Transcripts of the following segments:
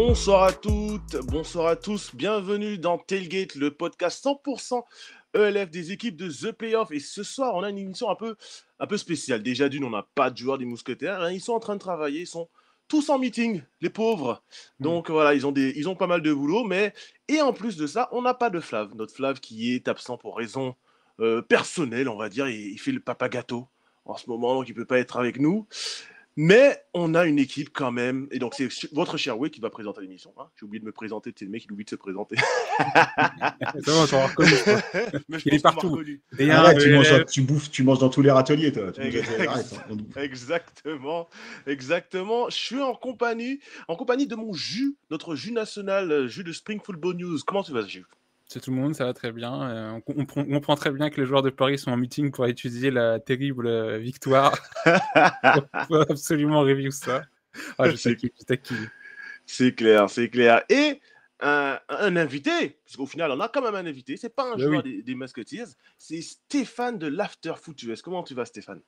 Bonsoir à toutes, bonsoir à tous, bienvenue dans Tailgate, le podcast 100% ELF des équipes de The Playoff. Et ce soir, on a une émission un peu spéciale. Déjà d'une, on n'a pas de joueurs des Mousquetaires, hein. Ils sont en train de travailler, ils sont tous en meeting, les pauvres. Donc voilà, ils ont pas mal de boulot, mais... Et en plus de ça, on n'a pas de Flav. Notre Flav qui est absent pour raison personnelle, on va dire, il fait le papa gâteau en ce moment, donc il peut pas être avec nous. Mais on a une équipe quand même. Et donc, c'est votre cher Way qui va présenter l'émission. Hein. J'ai oublié de me présenter. C'est le mec qui oublie de se présenter. C'est bon, t'auras reconnu. Mais je Il est pense partout. Et arrête, tu manges dans tous les râteliers, toi. Arrête, Exactement. Je suis en compagnie de mon jus, notre jus national, jus de Spring Football News. Comment tu vas, Gilles? C'est tout le monde, ça va très bien. On comprend très bien que les joueurs de Paris sont en meeting pour étudier la terrible victoire. Faut absolument review ça. Ah, je taquine. C'est clair. Et un invité, parce qu'au final, on a quand même un invité. C'est pas un joueur des Musketeers, c'est Stéphane de l'After Foot US. Comment tu vas, Stéphane?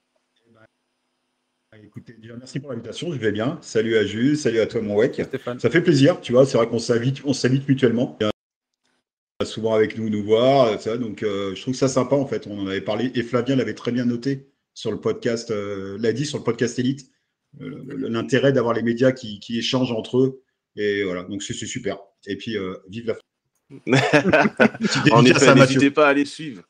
Écoutez, déjà, merci pour l'invitation, je vais bien. Salut à Jules, salut à toi, mon Wek. Stéphane. Ça fait plaisir, tu vois, c'est vrai qu'on s'invite mutuellement. Souvent avec nous voir, ça, donc je trouve ça sympa en fait. On en avait parlé et Flavien l'avait très bien noté sur le podcast, l'a dit sur le podcast Elite, l'intérêt d'avoir les médias qui échangent entre eux. Et voilà, donc c'est super. Et puis, vive la En effet, n'hésitez pas à les suivre.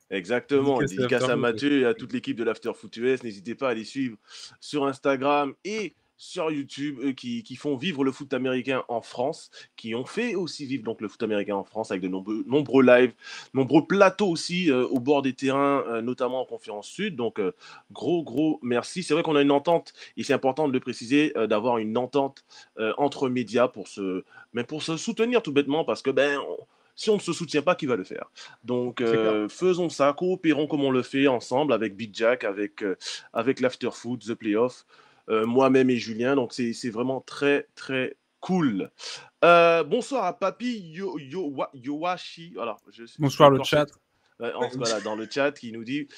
Exactement, Dédicace dédicace à Mathieu et à toute l'équipe de l'After Foot US. N'hésitez pas à les suivre sur Instagram et sur YouTube, eux qui font vivre le foot américain en France, qui ont fait aussi vivre donc le foot américain en France avec de nombreux lives, nombreux plateaux aussi au bord des terrains, notamment en Conférence Sud. Donc, gros merci. C'est vrai qu'on a une entente, et c'est important de le préciser, d'avoir une entente entre médias pour se soutenir tout bêtement, parce que si on ne se soutient pas, qui va le faire? Donc, faisons ça, coopérons comme on le fait ensemble avec Big Jack, avec l'After Foot, The Playoff, moi-même et Julien. Donc, c'est vraiment très, très cool. Bonsoir à Papi Yowashi. Alors, Bonsoir le chat. Voilà, dans le chat, qui nous dit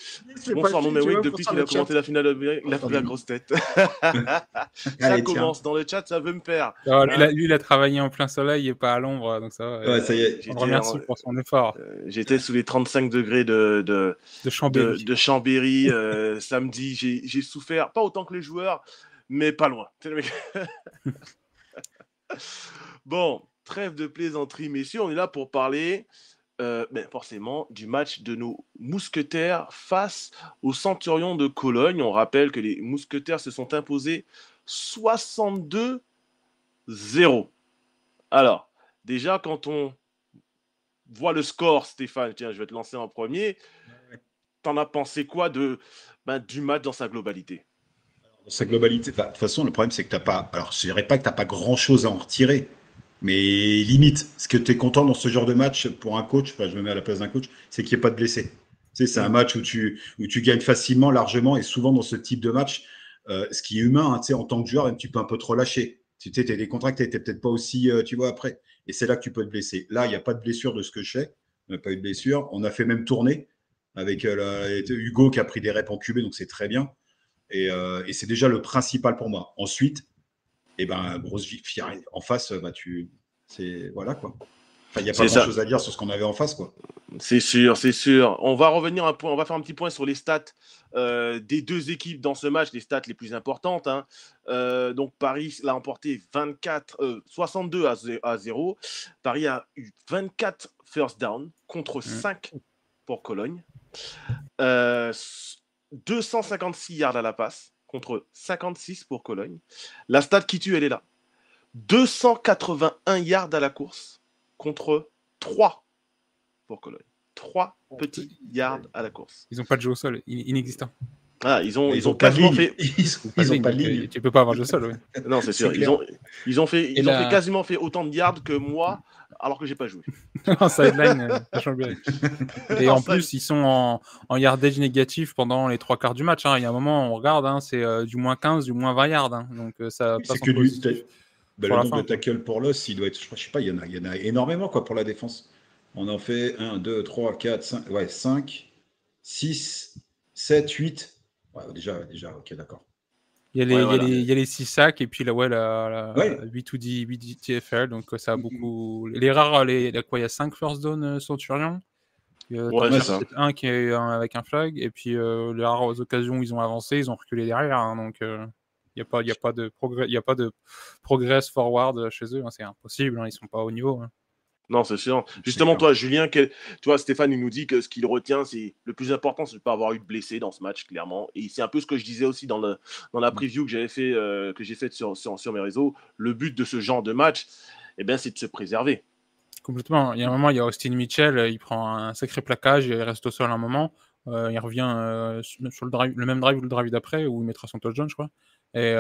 bonsoir mon Week depuis qu'il a commenté la finale de la grosse tête. Ça commence dans le chat, ça veut me faire. Alors, lui, il a travaillé en plein soleil et pas à l'ombre, donc ça va. Ouais, ça y est. On le remercie pour son effort. J'étais sous les 35 degrés de Chambéry samedi. J'ai souffert, pas autant que les joueurs, mais pas loin. Bon, trêve de plaisanterie, messieurs, on est là pour parler forcément du match de nos mousquetaires face aux Centurions de Cologne. On rappelle que les mousquetaires se sont imposés 62-0. Alors, déjà, quand on voit le score, Stéphane, tiens, je vais te lancer en premier. T'en as pensé quoi du match dans sa globalité? Dans sa globalité, de toute façon, le problème, c'est que t'as pas. Alors, je dirais pas que t'as pas grand-chose à en retirer. Mais limite, ce que tu es content dans ce genre de match pour un coach, je me mets à la place d'un coach, c'est qu'il n'y ait pas de blessés. Tu sais, c'est un match où tu gagnes facilement, largement, et souvent dans ce type de match, ce qui est humain, hein, tu sais, en tant que joueur, même, tu peux un peu te relâcher. Tu sais, tu es décontracté, tu n'es peut-être pas aussi, tu vois, après. Et c'est là que tu peux te blesser. Là, il n'y a pas de blessure de ce que je sais. On n'a pas eu de blessure. On a fait même tourner avec Hugo qui a pris des reps en QB, donc c'est très bien. Et c'est déjà le principal pour moi. Ensuite, grosse fierté en face, voilà quoi. Enfin, il n'y a pas grand-chose à dire sur ce qu'on avait en face, quoi. C'est sûr. On va revenir on va faire un petit point sur les stats des deux équipes dans ce match, les stats les plus importantes. Hein. Donc Paris l'a emporté 62 à 0. Paris a eu 24 first down contre 5 pour Cologne. 256 yards à la passe contre 56 pour Cologne. La stat qui tue, elle est là. 281 yards à la course contre 3 pour Cologne. 3 petits yards à la course. Ils n'ont pas de jeu au sol, inexistant. Ah, ils ont quasiment fait. Ils ont pas de ligne. Tu peux pas avoir de jeu au sol, oui. Non, c'est sûr. Ils ont fait quasiment fait autant de yards que moi, alors que j'ai pas joué. En sideline, ça change bien. Et en plus, ils sont en yardage négatif pendant les 3 quarts du match. Hein. Il y a un moment, on regarde, hein, c'est du moins 15, du moins 20 yards. Hein. Donc ça passe en positif. Le nombre de tackles pour l'os, il doit être, je sais pas, il y en a énormément quoi pour la défense. On en fait 1, 2, 3, 4, 5, 5, 6, 7, 8. Ouais, déjà, ok, d'accord. Il y a les 6 sacs et puis la 8 ou 10 TFL, donc ça a beaucoup. Les rares, il y a 5 first down Centurion. C'est ça. Un qui est avec un flag, et puis les rares occasions où ils ont avancé, ils ont reculé derrière, hein, donc il n'y a pas de progress forward chez eux, hein, c'est impossible, hein, ils sont pas au niveau. Hein. Non, c'est sûr. Justement, toi, Julien, tu vois, Stéphane, il nous dit que ce qu'il retient, c'est le plus important, c'est de ne pas avoir eu de blessés dans ce match, clairement. Et c'est un peu ce que je disais aussi dans la preview que j'ai faite sur mes réseaux. Le but de ce genre de match, c'est de se préserver. Complètement. Il y a un moment, il y a Austin Mitchell, il prend un sacré plaquage, il reste au sol un moment, il revient sur le même drive ou le drive d'après, où il mettra son touchdown, je crois. Et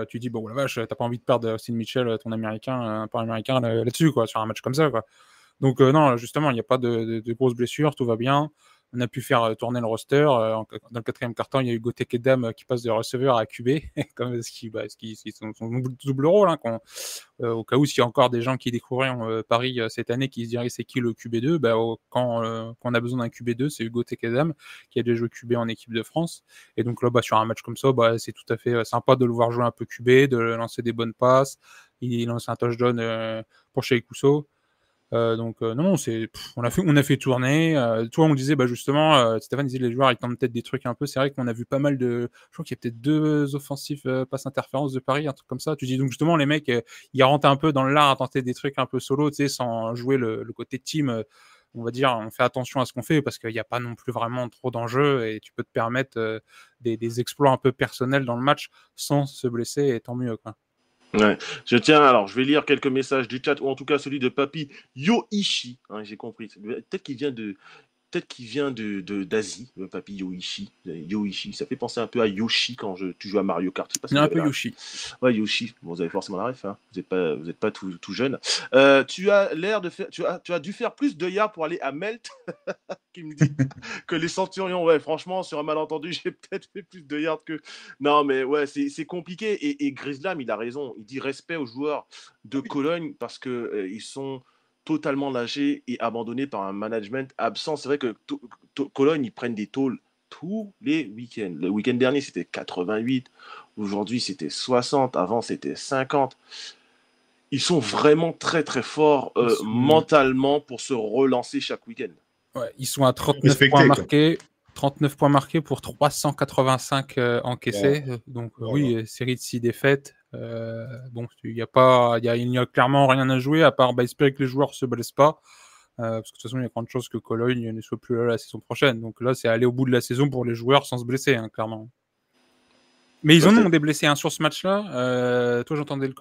tu dis, bon, la vache, t'as pas envie de perdre Austin Mitchell, ton américain, pas américain là-dessus, quoi, sur un match comme ça, quoi. Donc, non, justement, il n'y a pas de grosses blessures, tout va bien. On a pu faire tourner le roster. Dans le 4e quart-temps, il y a eu Gotek Kedam qui passe de receveur à QB, comme ce qui son double rôle, hein, au cas où s'il y a encore des gens qui découvriront Paris cette année qui se diraient c'est qui le QB2, quand on a besoin d'un QB2, c'est Hugo Tekedam qui a déjà joué QB en équipe de France. Et donc là, sur un match comme ça, c'est tout à fait sympa de le voir jouer un peu QB, de lancer des bonnes passes. Il lance un touchdown pour Sheik Ousso. Non, on a fait tourner. Toi, on disait justement, Stéphane disait les joueurs ils tentent peut-être des trucs un peu. C'est vrai qu'on a vu pas mal de. Je crois qu'il y a peut-être 2 offensifs passe interférence de Paris, un truc comme ça. Tu dis donc justement les mecs, ils rentrent un peu dans l'art à tenter des trucs un peu solo, tu sais, sans jouer le côté team. On va dire, on fait attention à ce qu'on fait parce qu'il n'y a pas non plus vraiment trop d'enjeux et tu peux te permettre des exploits un peu personnels dans le match sans se blesser et tant mieux, quoi. Ouais. Je vais lire quelques messages du chat, ou en tout cas celui de Papy Yoichi, hein, j'ai compris. Peut-être qu'il vient d'Asie, le Papy Yoichi. Yoichi, ça fait penser un peu à Yoshi quand tu joues à Mario Kart. Je sais pas si un peu Yoshi. Ouais, Yoshi. Bon, vous avez forcément la ref, hein. Vous êtes pas tout jeune. Tu as l'air de faire, tu as dû faire plus de yards pour aller à Melt, qui me dit que les Centurions. Ouais, franchement, sur un malentendu, j'ai peut-être fait plus de yards que. Non, mais ouais, c'est compliqué. Et Grislam, il a raison. Il dit respect aux joueurs de Cologne parce que ils sont totalement lâchés et abandonnés par un management absent. C'est vrai que Cologne, ils prennent des tôles tous les week-ends. Le week-end dernier, c'était 88. Aujourd'hui, c'était 60. Avant, c'était 50. Ils sont vraiment très, très forts mentalement pour se relancer chaque week-end. Ouais, ils sont à 39 points marqués. 39 points marqués pour 385 encaissés. Ouais. Donc, oui, série de 6 défaites. Il n'y a clairement rien à jouer à part espérer que les joueurs ne se blessent pas. Parce que de toute façon, il y a grande chance que Cologne ne soit plus là la saison prochaine. Donc là, c'est aller au bout de la saison pour les joueurs sans se blesser, hein, clairement. Mais ils en ont des blessés sur ce match-là. Toi, j'entendais le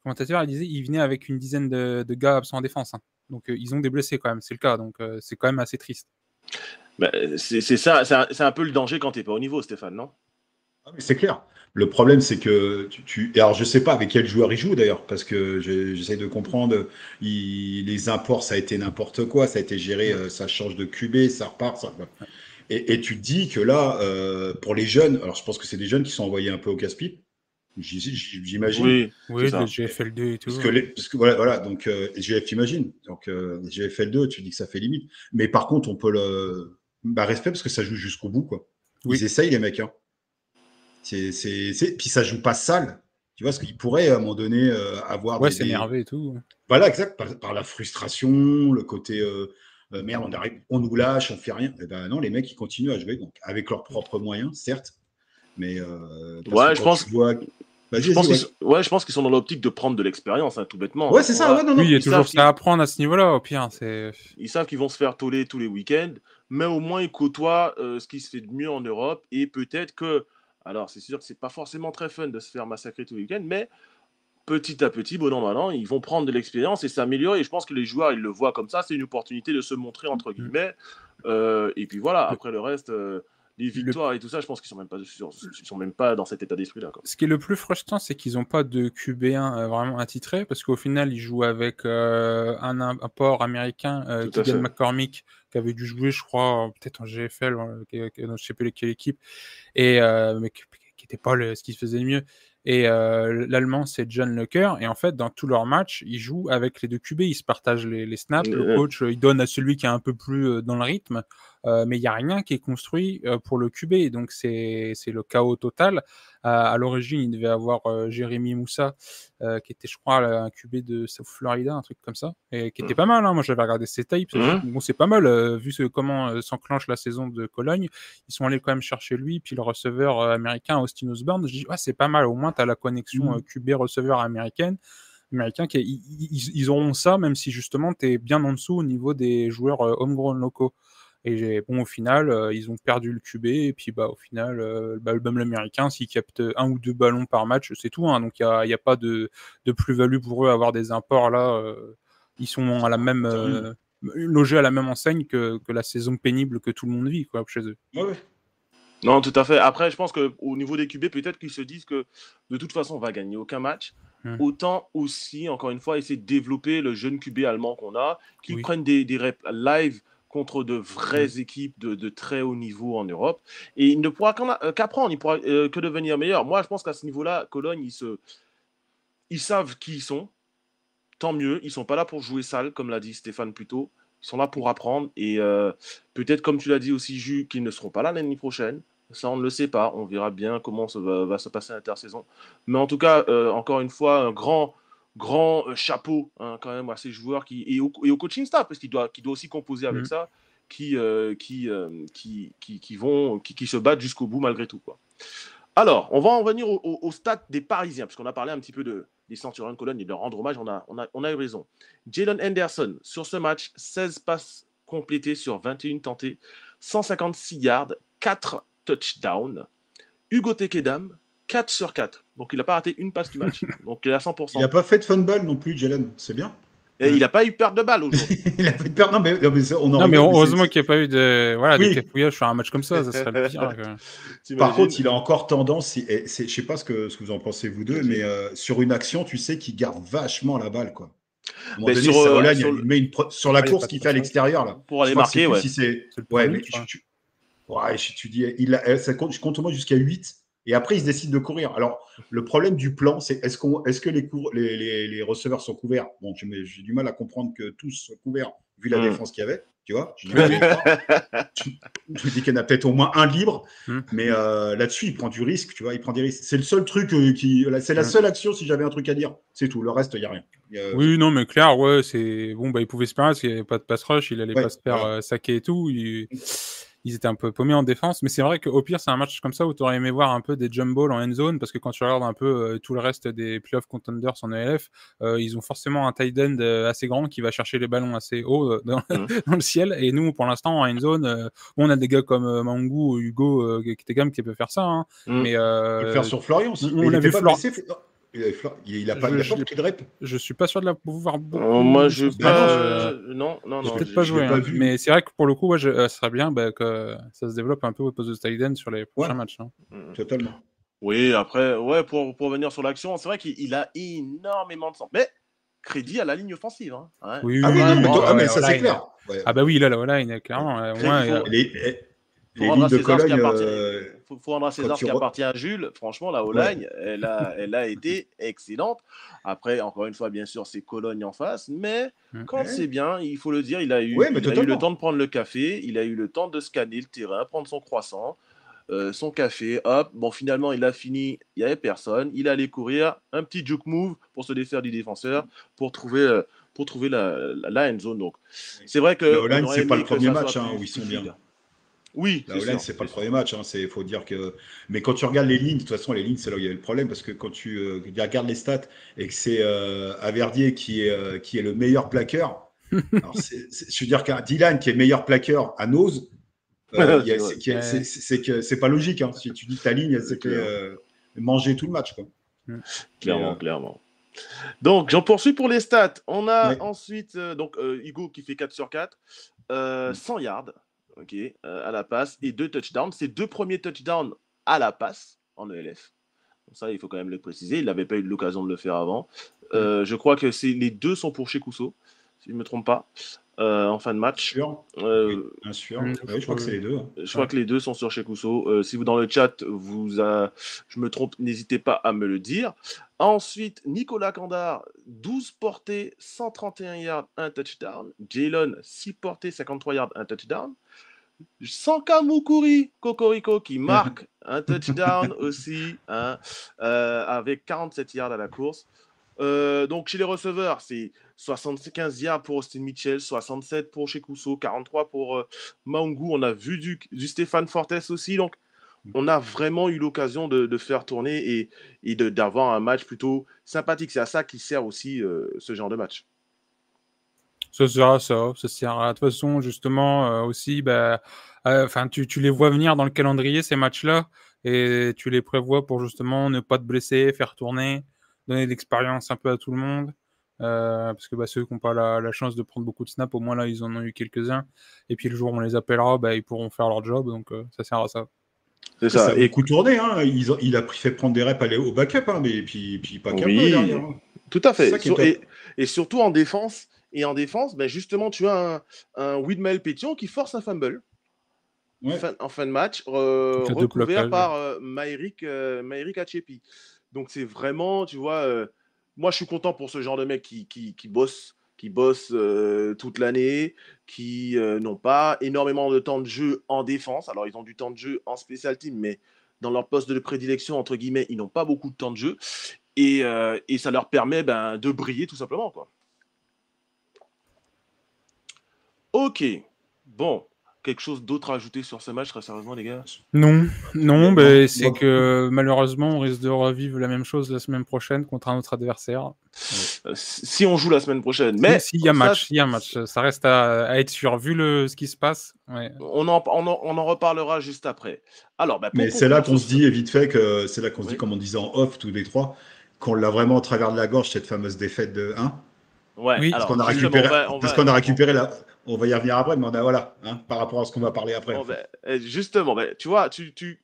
commentateur, il disait qu'il venait avec une dizaine de gars absents en défense. Hein. Donc ils ont des blessés quand même, c'est le cas. Donc c'est quand même assez triste. C'est ça, c'est un peu le danger quand tu n'es pas au niveau, Stéphane, non? Ah, mais c'est clair. Le problème, c'est que alors, je sais pas avec quel joueur il joue d'ailleurs, parce que j'essaie de comprendre. Les imports, ça a été n'importe quoi, ça a été géré, ça change de QB, ça repart. Et tu te dis que là, pour les jeunes, alors je pense que c'est des jeunes qui sont envoyés un peu au casse-pipe, j'imagine. Oui, le GFL2 et tout. Parce que voilà, donc GF, t'imagines. Donc GFL2, tu dis que ça fait limite. Mais par contre, on peut respect parce que ça joue jusqu'au bout, quoi. Oui. Ils essayent, les mecs, hein. Puis ça joue pas sale, tu vois, parce qu'ils pourraient à un moment donné avoir s'énerver et tout. Voilà, exact, par la frustration, le côté merde, on nous lâche, on fait rien. Et ben non, les mecs ils continuent à jouer, donc avec leurs propres moyens, certes, mais je pense qu'ils sont dans l'optique de prendre de l'expérience, hein, tout bêtement. Ouais, c'est ça. Ouais, non, oui, il y a toujours ça à apprendre à ce niveau-là. Au pire, ils savent qu'ils vont se faire toller tous les week-ends, mais au moins ils côtoient ce qui se fait de mieux en Europe et peut-être que. Alors, c'est sûr que c'est pas forcément très fun de se faire massacrer tous les week-ends, mais petit à petit, bon an, mal an, ils vont prendre de l'expérience et s'améliorer. Et je pense que les joueurs, ils le voient comme ça. C'est une opportunité de se montrer, entre guillemets. Et puis voilà, après le reste, les victoires et tout ça, je pense qu'ils sont même pas dans cet état d'esprit-là, quoi. Ce qui est le plus frustrant, c'est qu'ils n'ont pas de QB1 vraiment attitré, parce qu'au final, ils jouent avec un port américain, Keegan McCormick, qui avait dû jouer, je crois, peut-être en GFL, je ne sais plus quelle équipe, et mais qui n'était pas ce qui se faisait de mieux. Et l'allemand, c'est John Lecker. Et en fait, dans tous leurs matchs, ils jouent avec les deux QB. Ils se partagent les snaps. Le coach, il donne à celui qui est un peu plus dans le rythme. mais il n'y a rien qui est construit pour le QB. Donc, c'est le chaos total. À l'origine, il devait avoir Jérémy Moussa, qui était, je crois, un QB de South Florida, un truc comme ça, et qui était pas mal. Moi, j'avais regardé ses tapes. Bon, c'est pas mal, vu comment s'enclenche la saison de Cologne. Ils sont allés quand même chercher lui, puis le receveur américain, Austin Osborne. Je dis, c'est pas mal. Au moins, tu as la connexion QB-receveur américain, ils auront ça, même si justement tu es bien en dessous au niveau des joueurs homegrown locaux. Et au final, ils ont perdu le QB, et puis au final, même l'américain, s'il capte 1 ou 2 ballons par match, c'est tout. Donc il n'y a pas de plus-value pour eux à avoir des imports là. Ils sont à la même logés à la même enseigne que la saison pénible que tout le monde vit chez eux. Ouais. Non, tout à fait. Après, je pense qu'au niveau des QB, peut-être qu'ils se disent que de toute façon, on va gagner aucun match. Autant aussi, encore une fois, essayer de développer le jeune QB allemand qu'on a, qui prennent des reps live contre de vraies équipes de très haut niveau en Europe. Et il ne pourra qu'apprendre, il ne pourra que devenir meilleur. Moi, je pense qu'à ce niveau-là, Cologne, ils savent qui ils sont. Tant mieux, ils ne sont pas là pour jouer sale, comme l'a dit Stéphane plus tôt. Ils sont là pour apprendre. Et peut-être, comme tu l'as dit aussi, Jus, qu'ils ne seront pas là l'année prochaine. Ça, on ne le sait pas. On verra bien comment ça va se passer l'intersaison. Mais en tout cas, encore une fois, un grand chapeau quand même à ces joueurs et au coaching staff, parce qu'il doit aussi composer avec ça, qui se battent jusqu'au bout malgré tout, quoi. Alors, on va en venir au stats des Parisiens, parce qu'on a parlé un petit peu des Centurions de Cologne et de leur rendre hommage. On a eu raison. Jalen Henderson, sur ce match, 16 passes complétées sur 21 tentées, 156 yards, 4 touchdowns. Hugo Tekedam, 4 sur 4. Donc, il n'a pas raté une passe du match. Donc, il est à 100%. Il n'a pas fait de fumble non plus, Jalen. C'est bien. Et il n'a pas eu perte de balle aujourd'hui. Il a fait de perte. Non, mais heureusement qu'il n'y a pas eu de cafouillage sur un match comme ça. Ça serait le pire. Par contre, il a encore tendance, je ne sais pas ce que vous en pensez vous deux, mais sur une action, tu sais qu'il garde vachement la balle, quoi. À un moment donné, sur la course qu'il fait à l'extérieur, là. Pour aller marquer, ouais. Si c'est... Ouais, mais tu dis, ça compte au moins jusqu'à 8. Et après, il se décide de courir. Alors, le problème du plan, c'est est-ce que les receveurs sont couverts? Bon, j'ai du mal à comprendre que tous soient couverts, vu la défense qu'il y avait. Tu vois, je me dis qu'il y en a peut-être au moins un libre, mais là-dessus, il prend du risque. Tu vois, il prend des risques. C'est le seul truc c'est la seule action, si j'avais un truc à dire. C'est tout. Le reste, il n'y a rien. Oui, non, mais clair, c'est bon. Il pouvait se permettre parce qu'il n'y avait pas de pass rush. Il allait pas se faire saquer et tout. Ils étaient un peu paumés en défense, mais c'est vrai qu'au pire, c'est un match comme ça où tu aurais aimé voir un peu des jump balls en end zone, parce que quand tu regardes un peu tout le reste des playoff contenders en ELF, ils ont forcément un tight end assez grand qui va chercher les ballons assez haut dans le ciel, et nous, pour l'instant, en end zone, on a des gars comme Mangou ou Hugo Ketegam qui peut faire ça, mais... Il peut le faire sur Florian aussi. On a vu Florian. Il n'a pas pris de rep. Je suis pas sûr de la pouvoir beaucoup. Moi, je non. Je vais peut-être pas jouer, mais c'est vrai que pour le coup, ça serait bien que ça se développe un peu au poste de Staliden sur les prochains matchs. Totalement. Oui, après, pour revenir sur l'action, c'est vrai qu'il a énormément de sens. Mais crédit à la ligne offensive. Oui, mais ça c'est clair. Ah bah oui, là, la O-line, clairement. Faut rendre à César ce qui appartient à Jules. Franchement, la O-line, elle a été excellente. Après, encore une fois, bien sûr, c'est Cologne en face. Mais quand c'est bien, il faut le dire, il a eu le temps de prendre le café. Il a eu le temps de scanner le terrain, prendre son croissant, son café. Hop, bon, finalement, il a fini. Il n'y avait personne. Il allait courir. Un petit juke move pour se défaire du défenseur, pour trouver la end zone. Donc, c'est vrai que la O-line, c'est pas le premier match où ils sont bien. Oui, la O-line, c'est pas le premier match. Faut dire que. Mais quand tu regardes les lignes, de toute façon, les lignes, c'est là où il y a le problème, parce que quand tu regardes les stats et que c'est Averdier qui est le meilleur plaqueur, alors je veux dire qu'un Dylan qui est meilleur plaqueur à nose, c'est que c'est pas logique. Si tu dis que ta ligne, c'est que manger tout le match, quoi. Clairement. Donc, j'en poursuis pour les stats. On a ensuite Hugo qui fait 4 sur 4, 100 yards. À la passe et 2 touchdowns. Ses 2 premiers touchdowns à la passe en ELF. Donc ça, il faut quand même le préciser. Il n'avait pas eu l'occasion de le faire avant. Je crois que les 2 sont pour Chekousso, si je ne me trompe pas, en fin de match. Bien sûr. Je crois que c'est les 2. Je crois que les 2 sont sur Chekousso. Si vous, dans le chat, je me trompe, n'hésitez pas à me le dire. Ensuite, Nicolas Candard, 12 portées, 131 yards, 1 touchdown. Jalen, 6 portées, 53 yards, 1 touchdown. Sanka Mukuri, Cocorico, qui marque un touchdown aussi, hein, avec 47 yards à la course. Donc chez les receveurs, c'est 75 yards pour Austin Mitchell, 67 pour Chekuso, 43 pour Maungu. On a vu du Stéphane Fortes aussi. Donc on a vraiment eu l'occasion de faire tourner et d'avoir un match plutôt sympathique. C'est à ça qui sert aussi ce genre de match. Ça sert à ça. Ça sert à, de toute façon, justement, aussi, tu les vois venir dans le calendrier, ces matchs-là, et tu les prévois pour justement ne pas te blesser, faire tourner, donner de l'expérience un peu à tout le monde. Parce que ceux qui n'ont pas la chance de prendre beaucoup de snaps, au moins là, ils en ont eu quelques-uns. Et puis le jour où on les appellera, ils pourront faire leur job. Donc ça sert à ça. C'est ça. Ça a beaucoup tourné. Hein. Il a fait prendre des reps au backup, hein, mais puis pas qu'un peu derrière. Hein. Tout à fait. Et surtout en défense. Et en défense, justement, tu as un Widmel Pétion qui force un fumble en fin de match, recouvert par Maïrik Achepi. Donc c'est vraiment, tu vois, moi je suis content pour ce genre de mec qui bosse toute l'année, qui n'ont pas énormément de temps de jeu en défense. Alors ils ont du temps de jeu en special team, mais dans leur poste de prédilection, entre guillemets, ils n'ont pas beaucoup de temps de jeu. Et ça leur permet de briller tout simplement, quoi. Ok, bon, quelque chose d'autre à ajouter sur ce match, très sérieusement, les gars? Non, c'est que malheureusement, on risque de revivre la même chose la semaine prochaine contre un autre adversaire. Si on joue la semaine prochaine. Mais s'il y a match, ça reste à être sûr. Vu ce qui se passe, ouais. On en reparlera juste après. Alors, mais c'est là qu'on se dit, vite fait, que c'est là qu'on se dit, comme on disait en off, tous les trois, qu'on l'a vraiment au travers de la gorge, cette fameuse défaite de 1. Ouais, oui, parce qu'on a récupéré la. On va y revenir après, mais on a voilà, par rapport à ce qu'on va parler après. Justement, tu vois, tu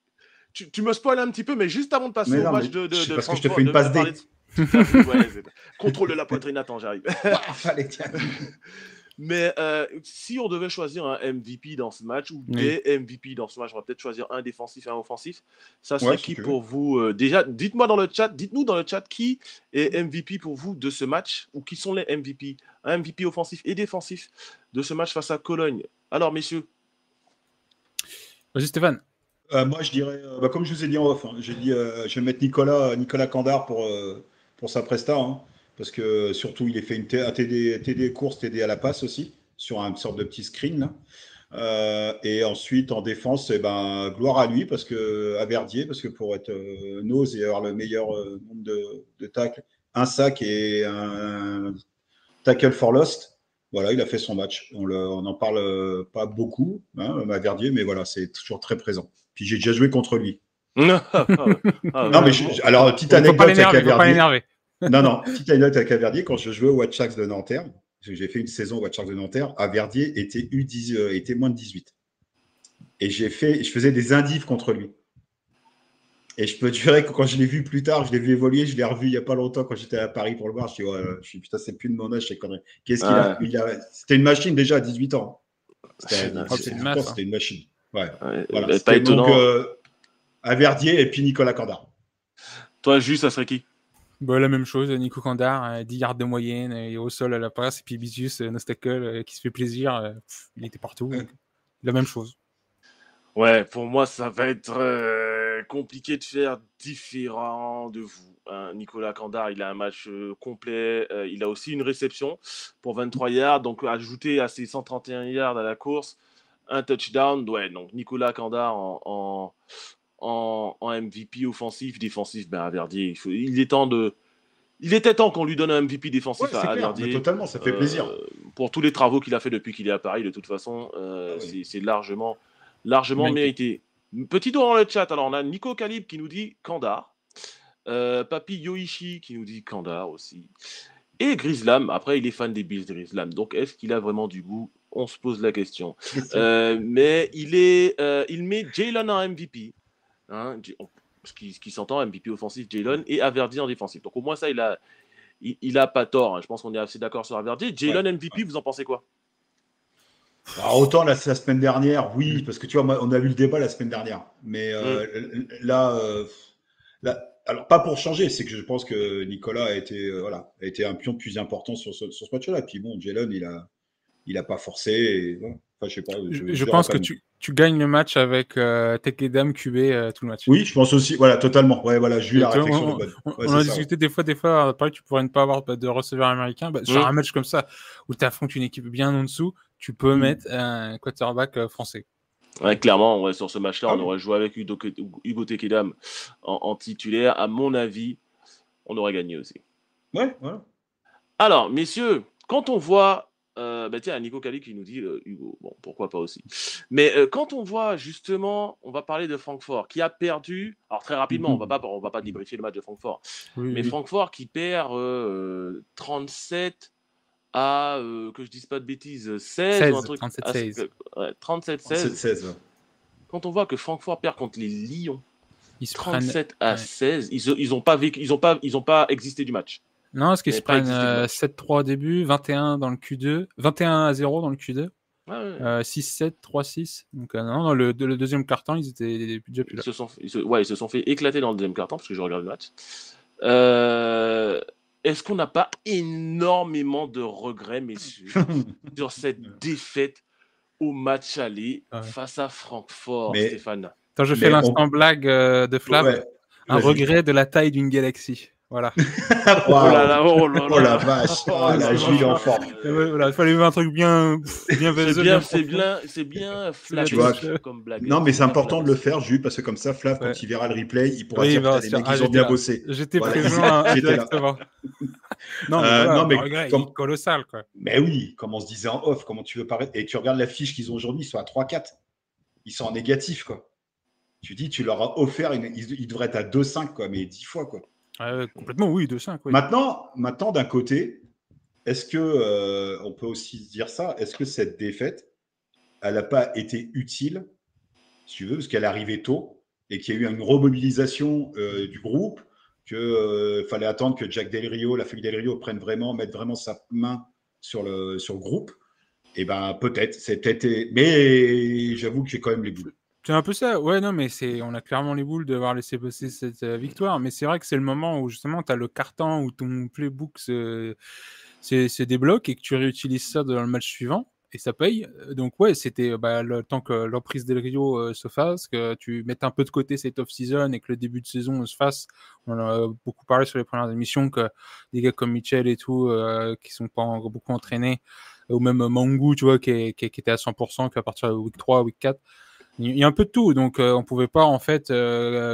me spoil un petit peu, mais juste avant de passer au match de parce que je te fais une passe D. Contrôle de la poitrine, attends, j'arrive. Allez, tiens. Mais si on devait choisir un MVP dans ce match, ou des MVP dans ce match, on va peut-être choisir un défensif et un offensif. Ça serait qui pour vous? Déjà, dites-nous dans le chat qui est MVP pour vous de ce match, ou qui sont les MVP? Un MVP offensif et défensif de ce match face à Cologne. Alors, messieurs. Vas-y, Stéphane. Moi, je dirais, comme je vous ai dit en off, j'ai dit, je vais mettre Nicolas Candard pour sa presta. Hein. Parce que surtout, il a fait un TD course, TD à la passe aussi, sur une sorte de petit screen. Là. Et ensuite, en défense, gloire à lui, à Verdier, parce que pour être nose et avoir le meilleur nombre de tacles, un sac et un tackle for lost, voilà, il a fait son match. On n'en parle pas beaucoup, à Verdier, mais voilà, c'est toujours très présent. Puis j'ai déjà joué contre lui. Non, mais alors, petite anecdote avec Verdier. Non, petite anecdote avec Verdier, quand je jouais au White Sharks de Nanterre, parce que j'ai fait une saison au White Sharks de Nanterre, Verdier était moins de 18. Et je faisais des indifs contre lui. Et je peux te jurer que quand je l'ai vu plus tard, je l'ai vu évoluer, je l'ai revu il n'y a pas longtemps quand j'étais à Paris pour le voir. Je suis putain, c'est plus de mon âge, c'est connerie. Qu'est-ce qu'il a C'était une machine déjà à 18 ans. C'était une machine. Ouais. Voilà. Pas étonnant. Donc, à Verdier et puis Nicolas Candard. Toi, juste, ça serait qui? La même chose, Nico Candard, 10 yards de moyenne, et au sol à la passe, et puis Bisius, Nostacle, qui se fait plaisir, il était partout. La même chose. Ouais, pour moi, ça va être compliqué de faire différent de vous. Hein. Nicolas Candard, il a un match complet. Il a aussi une réception pour 23 yards. Donc, ajouté à ses 131 yards à la course, un touchdown. Ouais, donc Nicolas Candard en MVP offensif, défensif, à Verdier. Il était temps qu'on lui donne un MVP défensif à Verdier. Totalement, ça fait plaisir. Pour tous les travaux qu'il a fait depuis qu'il est à Paris, de toute façon, c'est largement mérité. Petit doigt dans le chat. Alors, on a Nico Calib qui nous dit Candard. Papi Yoichi qui nous dit Candard aussi. Et Grislam. Après, il est fan des Bills de Grislam. Donc, est-ce qu'il a vraiment du goût? On se pose la question. Mais il met Jalen en MVP. Hein, ce qui s'entend, MVP offensif, Jalen, et Averdi en défensif. Donc, au moins, ça, il a pas tort. Hein. Je pense qu'on est assez d'accord sur Averdi. Jalen MVP, vous en pensez quoi? Alors, autant la semaine dernière, oui, parce que tu vois, on a eu le débat la semaine dernière. Mais là, alors pas pour changer, c'est que je pense que Nicolas a été un pion plus important sur ce match-là. Puis bon, Jalen, il a pas forcé. Et, voilà. Enfin, je sais pas. Je pense que tu gagnes le match avec Tekedam QB tout le match. Oui, je pense aussi. Voilà, totalement. Ouais, voilà, j'ai eu la réflexion de bonne. On a discuté des fois, pareil, tu pourrais ne pas avoir de receveur américain. Sur un match comme ça, où tu affrontes une équipe bien en dessous, tu peux mettre un quarterback français. Ouais, clairement, sur ce match-là, on aurait joué avec Hugo Tekedam en titulaire. À mon avis, on aurait gagné aussi. Ouais, voilà. Alors, messieurs, quand on voit... tiens, Nico Cali qui nous dit Hugo, bon, pourquoi pas aussi. Mais quand on voit justement, on va parler de Francfort, qui a perdu, alors très rapidement, on va pas débriefer le match de Francfort, mais Francfort qui perd 37 à, que je dise pas de bêtises, 16 ou un truc. 37-16. 37-16. Ouais. Quand on voit que Francfort perd contre les Lions, ils se 37 à 16, ils ont pas existé du match. Non, parce qu'ils se prennent 7-3 au début, 21 dans le Q2, 21-0 dans le Q2, 6-7, 3-6. Donc non, le deuxième quart-temps, ils étaient déjà plus là. Ils se sont fait éclater dans le deuxième quart-temps, parce que je regarde le match. Est-ce qu'on n'a pas énormément de regrets, messieurs, sur cette défaite au match aller face à Francfort, Stéphane? Quand je fais l'instant blague de Flav, un regret de la taille d'une galaxie. Voilà. Oh la vache. Oh la Jules enfant. Voilà, il fallait un truc bien c'est bien flash comme blague. Non, mais c'est important de le faire, Jules, parce que comme ça, Flav, quand il verra le replay, il pourra dire que les mecs, ils ont bien bossé. J'étais présent directement. Non, mais regret colossal, quoi. Mais oui, comme on se disait en off, comment tu veux paraître. Et tu regardes la fiche qu'ils ont aujourd'hui, ils sont à 3-4. Ils sont en négatif, quoi. Tu dis, tu leur as offert, ils devraient être à 2-5, quoi, mais 10 fois, quoi. Complètement, oui, 2-5. Oui. Maintenant, d'un côté, est-ce que on peut aussi se dire ça? Est-ce que cette défaite, elle n'a pas été utile, si tu veux, parce qu'elle est arrivée tôt et qu'il y a eu une remobilisation du groupe, qu'il fallait attendre que Jack Del Rio, la famille Del Rio, mette vraiment sa main sur le groupe? Et ben peut-être, mais j'avoue que j'ai quand même les boules. C'est un peu ça, ouais, non, mais on a clairement les boules d'avoir laissé passer cette victoire, mais c'est vrai que c'est le moment où justement tu as le carton où ton playbook se débloque et que tu réutilises ça dans le match suivant et ça paye. Donc ouais, c'était le temps que l'emprise Del Rio se fasse, que tu mettes un peu de côté cette off-season et que le début de saison se fasse. On a beaucoup parlé sur les premières émissions que des gars comme Mitchell et tout, qui sont pas beaucoup entraînés, ou même Mangu, tu vois, qui était à 100%, qu'à partir de week 3, week 4, il y a un peu de tout, donc on pouvait pas en fait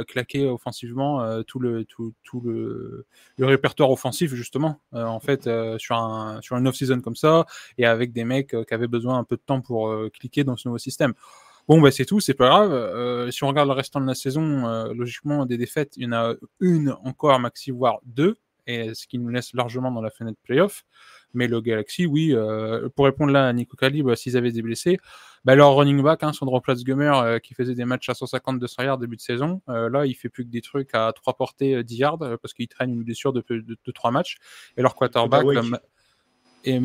claquer offensivement tout le répertoire offensif justement en fait sur une off-season comme ça et avec des mecs qui avaient besoin un peu de temps pour cliquer dans ce nouveau système. Bon, c'est tout, c'est pas grave. Si on regarde le restant de la saison, logiquement des défaites, il y en a une encore maxi, voire deux, et ce qui nous laisse largement dans la fenêtre playoff. Mais le Galaxy, oui, pour répondre là à Nico Cali, s'ils avaient des blessés, leur running back, Sandro Platzgummer, qui faisait des matchs à 150-200 yards début de saison, là, il fait plus que des trucs à 3 portées 10 yards, parce qu'il traîne une blessure de 3 matchs. Et leur quarterback, et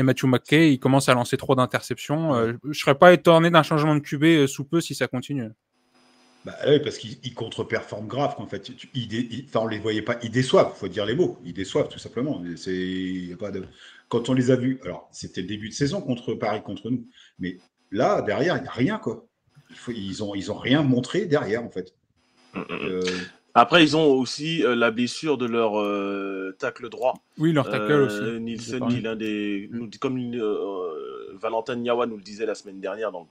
Matthew McKay, il commence à lancer trop d'interceptions. Je serais pas étonné d'un changement de QB sous peu si ça continue. Oui, parce qu'ils contre-performent grave, en fait. On les voyait pas. Ils déçoivent, il faut dire les mots. Ils déçoivent, tout simplement. Y a pas de... Quand on les a vus, alors c'était le début de saison contre Paris, contre nous. Mais là, derrière, il n'y a rien, quoi. Ils ont rien montré derrière, en fait. Après, ils ont aussi la blessure de leur tacle droit. Oui, leur tackle aussi. Nielsen, comme Valentin Niawa nous le disait la semaine dernière dans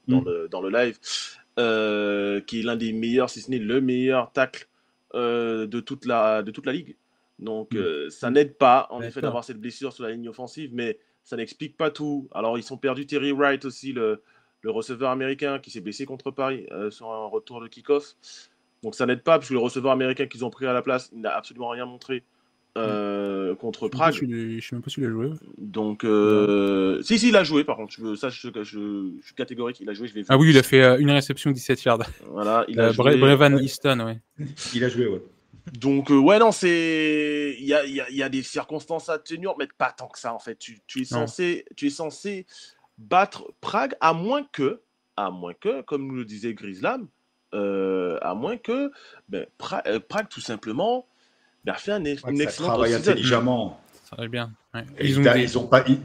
le live, qui est l'un des meilleurs, si ce n'est le meilleur tacle de toute la ligue. Donc, ça n'aide pas, en effet, d'avoir cette blessure sur la ligne offensive, mais ça n'explique pas tout. Alors, ils ont perdu Terry Wright aussi, le receveur américain qui s'est blessé contre Paris sur un retour de kick-off. Donc, ça n'aide pas, parce que le receveur américain qu'ils ont pris à la place, il n'a absolument rien montré contre Prague. Je sais même pas s'il a joué. Donc, si, il a joué, par contre. Je suis catégorique, il a joué. Ah oui, il a fait une réception 17 yards. Voilà, il a joué. Brevan Easton, ouais. Il a joué, ouais. Donc, il y a des circonstances atténuantes, mais pas tant que ça, en fait. Tu es censé battre Prague, à moins que, comme nous le disait Grislam, à moins que Prague, tout simplement, a fait une excellente travaille intelligemment. Ça va bien. Ouais.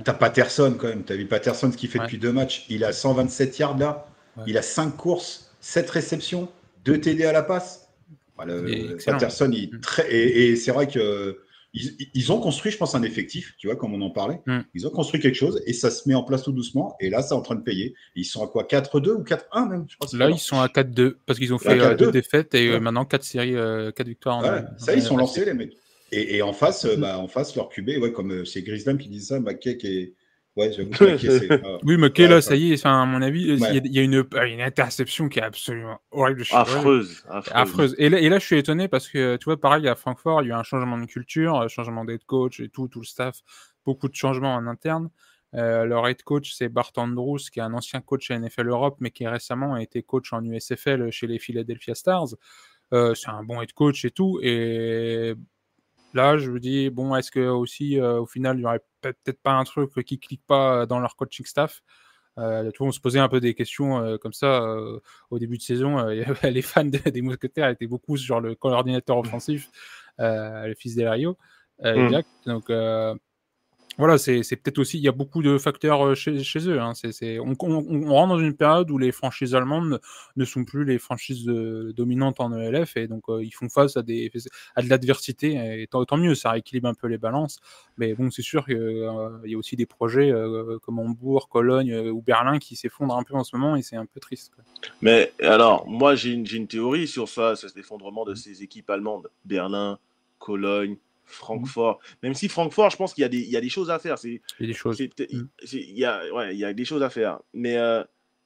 T'as Patterson quand même. T'as vu Patterson, ce qu'il fait depuis 2 matchs. Il a 127 yards là. Ouais. Il a 5 courses, 7 réceptions, 2 TD à la passe. Patterson, et c'est vrai que ils ont construit, je pense, un effectif, tu vois, comme on en parlait. Ils ont construit quelque chose et ça se met en place tout doucement. Et là, c'est en train de payer. Ils sont à quoi, 4-2 ou 4-1 même, je crois. Là, ils sont à 4-2 parce qu'ils ont fait 2 défaites et maintenant 4 séries, 4 victoires. Ça, ils sont lancés, les mecs. Et en face, leur QB, comme c'est Grisdam qui dit ça, McKay qui est. Ouais, j'avoue que McKay, c'est. Oui, McKay, là, ça y est, à mon avis, il y a une interception qui est absolument horrible. Affreuse. Et là, je suis étonné parce que, tu vois, pareil, à Francfort, il y a eu un changement de culture, changement d'head coach et tout le staff, beaucoup de changements en interne. Leur head coach, c'est Bart Andrews, qui est un ancien coach à NFL Europe, mais qui récemment a été coach en USFL chez les Philadelphia Stars. C'est un bon head coach et tout. Et là, je me dis, bon, est-ce que aussi, au final, il n'y aurait peut-être pas un truc qui clique pas dans leur coaching staff? On se posait un peu des questions comme ça au début de saison. Les fans des Mousquetaires étaient beaucoup sur le coordinateur offensif, le fils d'Elario. Donc voilà, c'est peut-être aussi, il y a beaucoup de facteurs chez eux. Hein. On rentre dans une période où les franchises allemandes ne sont plus les franchises dominantes en ELF et donc ils font face à de l'adversité et tant mieux, ça rééquilibre un peu les balances. Mais bon, c'est sûr qu'il y a aussi des projets comme Hambourg, Cologne ou Berlin qui s'effondrent un peu en ce moment et c'est un peu triste. Quoi. Mais alors, moi j'ai une théorie sur ça, cet effondrement de ces équipes allemandes, Berlin, Cologne, Francfort, même si Francfort, je pense qu'il y a des choses à faire. Il y a des choses. Il y a des choses à faire. Mais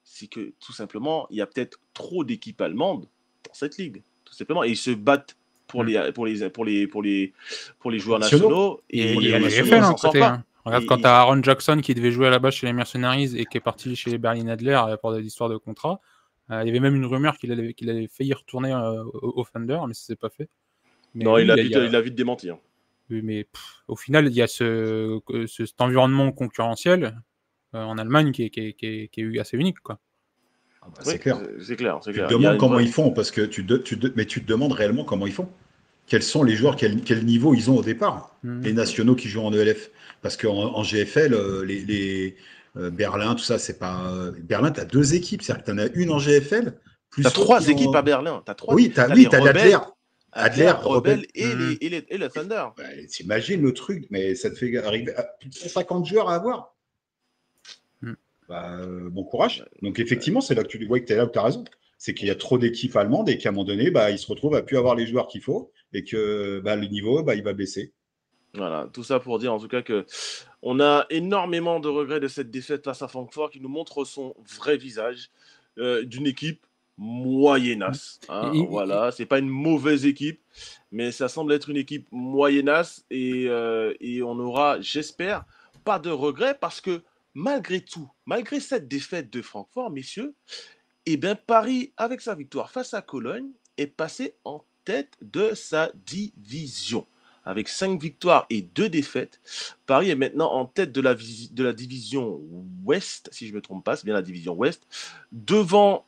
c'est que tout simplement, il y a peut-être trop d'équipes allemandes dans cette ligue, tout simplement. Et ils se battent pour les joueurs nationaux. Et il y a les NFL en côté. Regarde, quand tu as Aaron Jackson qui devait jouer à la base chez les Mercenaries et qui est parti chez les Berlin Adler pour des histoires de contrat. Il y avait même une rumeur qu'il allait faillir retourner au Thunder, mais ça ne s'est pas fait. Mais non, il a vite démenti. Hein. Oui, mais au final, il y a cet environnement concurrentiel en Allemagne qui est assez unique, quoi. C'est clair. C'est clair. Tu te demandes comment ils font, parce que tu te demandes réellement comment ils font. Quels sont les joueurs, quel niveau ils ont au départ, les nationaux qui jouent en ELF. Parce qu'en GFL, Berlin, tout ça, c'est pas. Berlin, tu as 2 équipes, c'est-à-dire que tu en as une en GFL. Tu as 3 équipes à Berlin. Oui, tu as Adler, Rebelle et le Thunder. T'imagines le truc, mais ça te fait arriver à plus de 150 joueurs à avoir. Bon courage. Donc effectivement, c'est là que tu vois que tu es là où tu as raison. C'est qu'il y a trop d'équipes allemandes et qu'à un moment donné, ils se retrouvent à plus avoir les joueurs qu'il faut et que le niveau, il va baisser. Voilà, tout ça pour dire en tout cas que on a énormément de regrets de cette défaite face à Francfort qui nous montre son vrai visage d'une équipe moyennasse. Voilà, c'est pas une mauvaise équipe, mais ça semble être une équipe moyennasse et on aura, j'espère, pas de regrets parce que malgré tout, malgré cette défaite de Francfort, messieurs, Paris, avec sa victoire face à Cologne, est passé en tête de sa division. Avec 5 victoires et 2 défaites, Paris est maintenant en tête de la division Ouest, si je ne me trompe pas, c'est bien la division Ouest, devant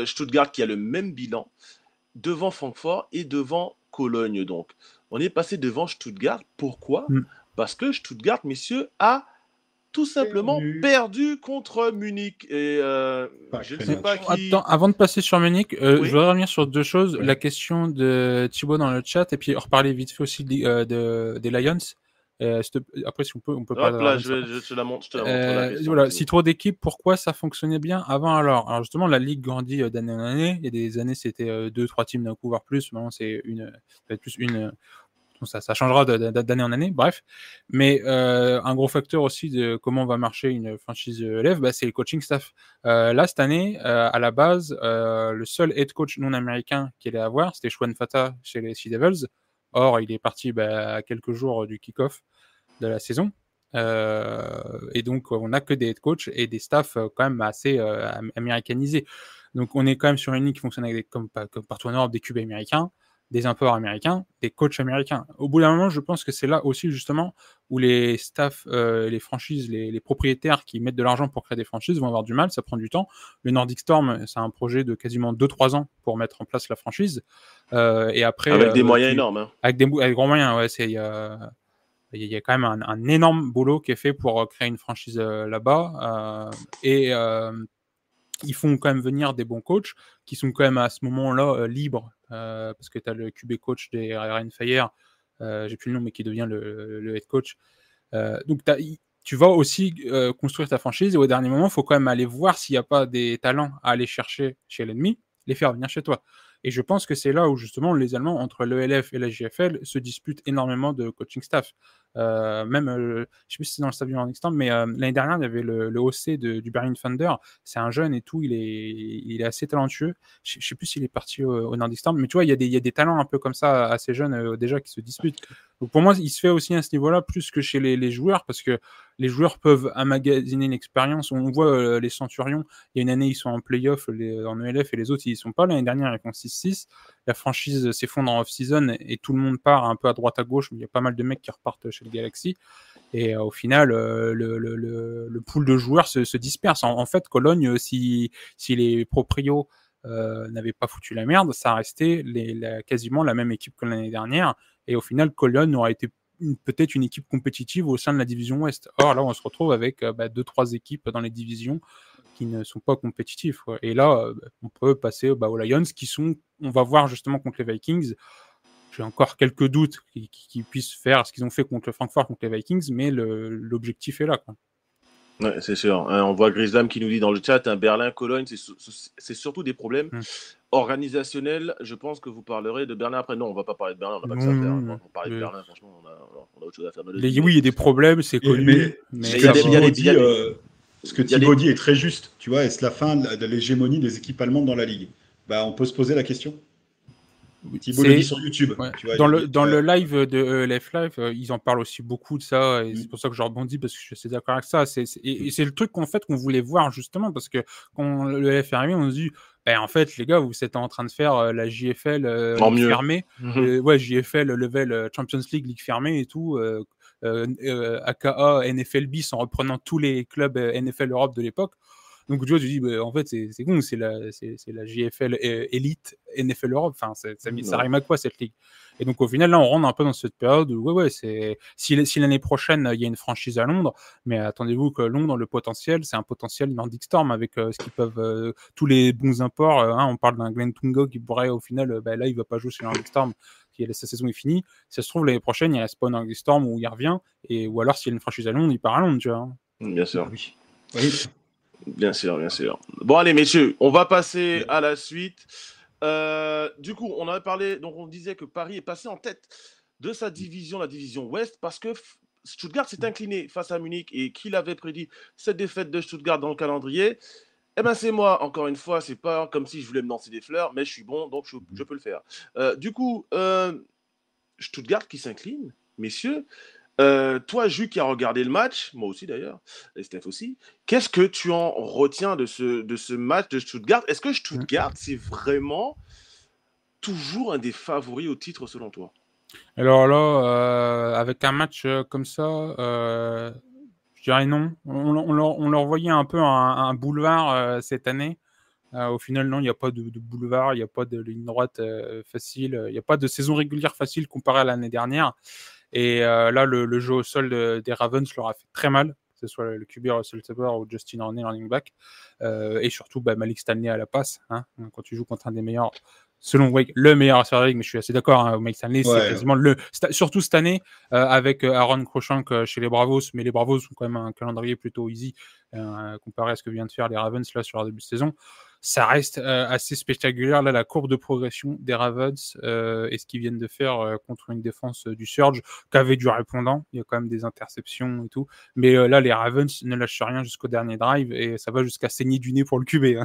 Stuttgart qui a le même bilan, devant Francfort et devant Cologne. Donc, on est passé devant Stuttgart. Pourquoi ? Parce que Stuttgart, messieurs, a tout simplement perdu contre Munich. Et je ne sais pas qui... Attends, avant de passer sur Munich, je voudrais revenir sur 2 choses. La question de Thibaut dans le chat, et puis reparler vite fait aussi des Lions. Après, si on peut pas... Là, je te la montre. Voilà, si trop d'équipes, pourquoi ça fonctionnait bien avant alors justement, la Ligue grandit d'année en année. Il y a des années, c'était 2-3 teams d'un coup, voire plus. Maintenant, c'est peut-être plus une... Ça changera d'année en année, bref. Mais un gros facteur aussi de comment va marcher une franchise élève, c'est le coaching staff. Là, cette année, à la base, le seul head coach non américain qu'il allait avoir, c'était Shwan Fata chez les Sea Devils. Or, il est parti à quelques jours du kick-off de la saison. Et donc, on n'a que des head coachs et des staffs quand même assez américanisés. Donc, on est quand même sur une ligne qui fonctionne avec comme partout en Europe, des QB américains, des imports américains, des coachs américains. Au bout d'un moment, je pense que c'est là aussi justement où les staffs, les franchises, les propriétaires qui mettent de l'argent pour créer des franchises vont avoir du mal, ça prend du temps. Le Nordic Storm, c'est un projet de quasiment 2-3 ans pour mettre en place la franchise. Et après, avec des moyens énormes. Hein. Avec grands moyens, ouais. il y a quand même un énorme boulot qui est fait pour créer une franchise là-bas. Et ils font quand même venir des bons coachs qui sont quand même à ce moment-là libres, parce que tu as le QB coach des Ryan Fire, j'ai plus le nom, mais qui devient le head coach. Donc tu vas aussi construire ta franchise et au dernier moment, il faut quand même aller voir s'il n'y a pas des talents à aller chercher chez l'ennemi, les faire venir chez toi. Et je pense que c'est là où justement les Allemands, entre l'ELF et la JFL, se disputent énormément de coaching staff. Même, je ne sais plus si c'est dans le stade du Nordic Storm, mais l'année dernière, il y avait le OC du Berlin Thunder. C'est un jeune et tout, il est assez talentueux. Je ne sais plus s'il est parti au Nordic Storm, mais tu vois, il y a des talents un peu comme ça, assez jeunes déjà, qui se disputent. Donc pour moi, il se fait aussi à ce niveau-là plus que chez les joueurs, parce que les joueurs peuvent emmagasiner l'expérience. On voit les Centurions, il y a une année, ils sont en play-off en ELF et les autres, ils ne sont pas. L'année dernière, ils font 6-6. La franchise s'effondre en off-season et tout le monde part un peu à droite à gauche, mais il y a pas mal de mecs qui repartent chez le Galaxy. Et au final, le pool de joueurs se disperse. En fait, Cologne, si les proprios n'avaient pas foutu la merde, ça restait quasiment la même équipe que l'année dernière. Et au final, Cologne aurait été peut-être une équipe compétitive au sein de la division Ouest. Or, là, on se retrouve avec 2-3 équipes dans les divisions qui ne sont pas compétitifs. Ouais. Et là, on peut passer aux Lions qui sont, on va voir justement contre les Vikings. J'ai encore quelques doutes qu'ils puissent faire ce qu'ils ont fait contre le Francfort, contre les Vikings, mais l'objectif est là, quoi. Ouais, c'est sûr. On voit Grislam qui nous dit dans le chat, Berlin-Cologne, c'est surtout des problèmes organisationnels. Je pense que vous parlerez de Berlin après. Non, on ne va pas parler de Berlin, on n'a pas que ça à faire. On parler de Berlin, franchement, on a autre chose à faire. Oui, il y a des problèmes, c'est connu. Mais ce que Thibaut dit est très juste. Tu vois, est-ce la fin de l'hégémonie des équipes allemandes dans la Ligue? On peut se poser la question. Thibaut le dit sur YouTube. Ouais. Tu vois, dans le live de ELF Live, ils en parlent aussi beaucoup de ça, et c'est pour ça que je rebondis, parce que je suis assez d'accord avec ça. Et c'est le truc qu'on voulait voir justement, parce que quand le ELF est arrivé, on se dit, en fait, les gars, vous êtes en train de faire la JFL ligue fermée, JFL level Champions League ligue fermée et tout, AKA NFL bis en reprenant tous les clubs NFL Europe de l'époque. Donc tu vois, tu dis, en fait, c'est con, c'est la JFL Elite NFL Europe. Enfin, ça rime à quoi cette ligue? Et donc au final, là, on rentre un peu dans cette période où, si l'année prochaine, il y a une franchise à Londres, mais attendez-vous que Londres, le potentiel, c'est un potentiel Nordic Storm avec ce qu'ils peuvent, tous les bons imports. On parle d'un Glenn Tungo qui pourrait, au final, là, il va pas jouer chez Nordic Storm. Sa saison est finie. Si ça se trouve, l'année prochaine, il reste pas Nordic Storm où il revient, ou alors s'il y a une franchise à Londres, il part à Londres, tu vois. Bien sûr. Oui. Bien sûr. Bon, allez, messieurs, on va passer à la suite. Du coup, on avait parlé, donc on disait que Paris est passé en tête de sa division, la division Ouest, parce que Stuttgart s'est incliné face à Munich, et qui l'avait prédit cette défaite de Stuttgart dans le calendrier? C'est moi, encore une fois, c'est pas comme si je voulais me lancer des fleurs, mais je suis bon, donc je peux le faire. Du coup, Stuttgart qui s'incline, messieurs. Toi, Jules, qui a regardé le match, moi aussi d'ailleurs, et Steph aussi, qu'est-ce que tu en retiens de ce match de Stuttgart? Est-ce que Stuttgart, c'est vraiment toujours un des favoris au titre selon toi? Alors là, avec un match comme ça, je dirais non. On leur voyait un peu un boulevard cette année. Au final, non, il n'y a pas de boulevard, il n'y a pas de ligne droite facile, il n'y a pas de saison régulière facile comparée à l'année dernière. Et là, le jeu au sol des Ravens leur a fait très mal, que ce soit le QB Russell Saber ou Justin Horney, running back. Et surtout, Malik Stanley à la passe. Quand tu joues contre un des meilleurs, selon Wake, le meilleur à la ligue, mais je suis assez d'accord, Malik Stanley, c'est quasiment surtout cette année, avec Aaron Croshank chez les Bravos, mais les Bravos ont quand même un calendrier plutôt easy comparé à ce que viennent de faire les Ravens là sur leur début de saison. Ça reste assez spectaculaire, là, la courbe de progression des Ravens et ce qu'ils viennent de faire contre une défense du Surge qu'avait du répondant. Il y a quand même des interceptions et tout. Mais là, les Ravens ne lâchent rien jusqu'au dernier drive et ça va jusqu'à saigner du nez pour le QB.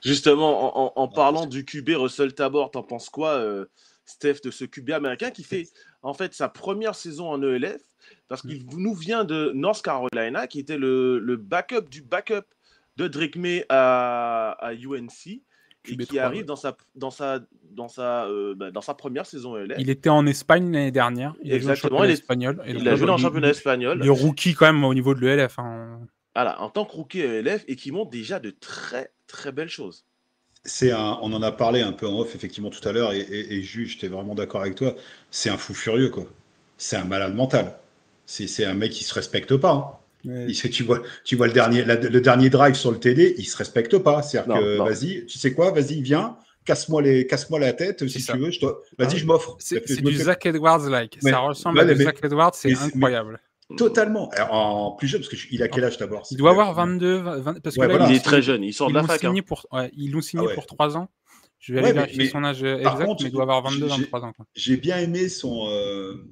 Justement, en parlant du QB Russell Tabor, t'en penses quoi, Steph, de ce QB américain qui fait en fait sa première saison en ELF, parce qu'il nous vient de North Carolina, qui était le backup du backup de Drake May à UNC, et qui arrive dans sa première saison ELF. Il était en Espagne l'année dernière. Exactement, il a joué dans le championnat espagnol. Il est rookie quand même au niveau de l'ELF. Voilà, en tant que rookie ELF, et qui montre déjà de très très belles choses. On en a parlé un peu en off effectivement tout à l'heure, et Jules, j'étais vraiment d'accord avec toi. C'est un fou furieux, quoi. c'est un malade mental. C'est un mec qui se respecte pas. Hein. Ouais. Tu vois le dernier drive sur le TD, il se respecte pas. C'est-à-dire que vas-y, tu sais quoi, vas-y, viens, casse-moi la tête si tu veux. Vas-y, je m'offre. C'est du Zach Edwards-like. Mais, ça ressemble à du Zach Edwards, c'est incroyable. Totalement. Alors, en plus jeune, parce qu'il a quel âge d'abord? Il doit avoir 22, 20, parce que là, il est très jeune. Il sort de la fac. Ils l'ont signé pour 3 ans. Je vais aller vérifier son âge exact, mais il doit avoir 22, 23 ans. Quoi. J'ai bien aimé son...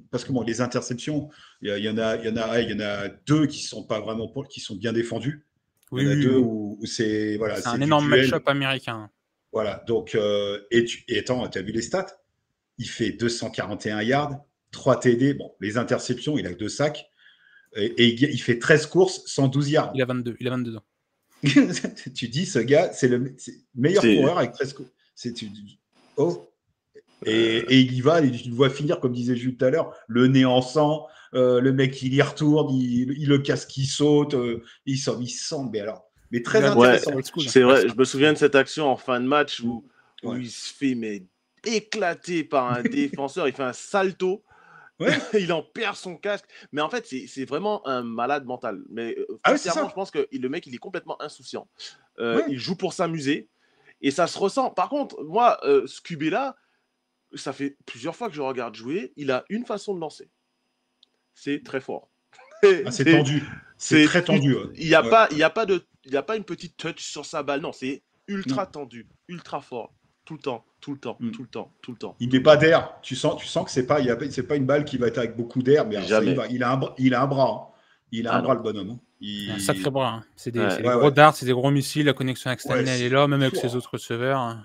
parce que bon, les interceptions, il y en a 2 qui sont pas vraiment qui sont bien défendus. Il y en a 2 où c'est... Voilà, c'est un énorme match-up américain. Voilà, donc... attends, tu as vu les stats? Il fait 241 yards, 3 TD. Bon, les interceptions, il a 2 sacs. Et il fait 13 courses, 112 yards. Il a 22 ans. Tu dis, ce gars, c'est le meilleur coureur avec 13 courses. Et il y va, il voit finir, comme disait Jules tout à l'heure, le nez en sang, le mec il y retourne, il le casse qui saute, il semble, mais très intéressant. C'est vrai, je me souviens de cette action en fin de match où il se fait éclater par un défenseur, il fait un salto. Ouais. Il en perd son casque, mais en fait c'est vraiment un malade mental. Mais sincèrement, je pense que le mec il est complètement insouciant. Il joue pour s'amuser et ça se ressent. Par contre, moi, ce QB là, ça fait plusieurs fois que je regarde jouer. Il a une façon de lancer. C'est très fort. C'est tendu. C'est très tendu. Il n'y a pas une petite touch sur sa balle. Non, c'est ultra tendu, ultra fort. Tout le temps. Il met pas d'air. Tu sens que c'est pas une balle qui va être avec beaucoup d'air, mais il a un bras. Hein. Il a un bras, le bonhomme. Il a un sacré bras. Hein. C'est des gros darts, c'est des gros missiles. La connexion avec Stanley, elle est là, même avec ses autres receveurs.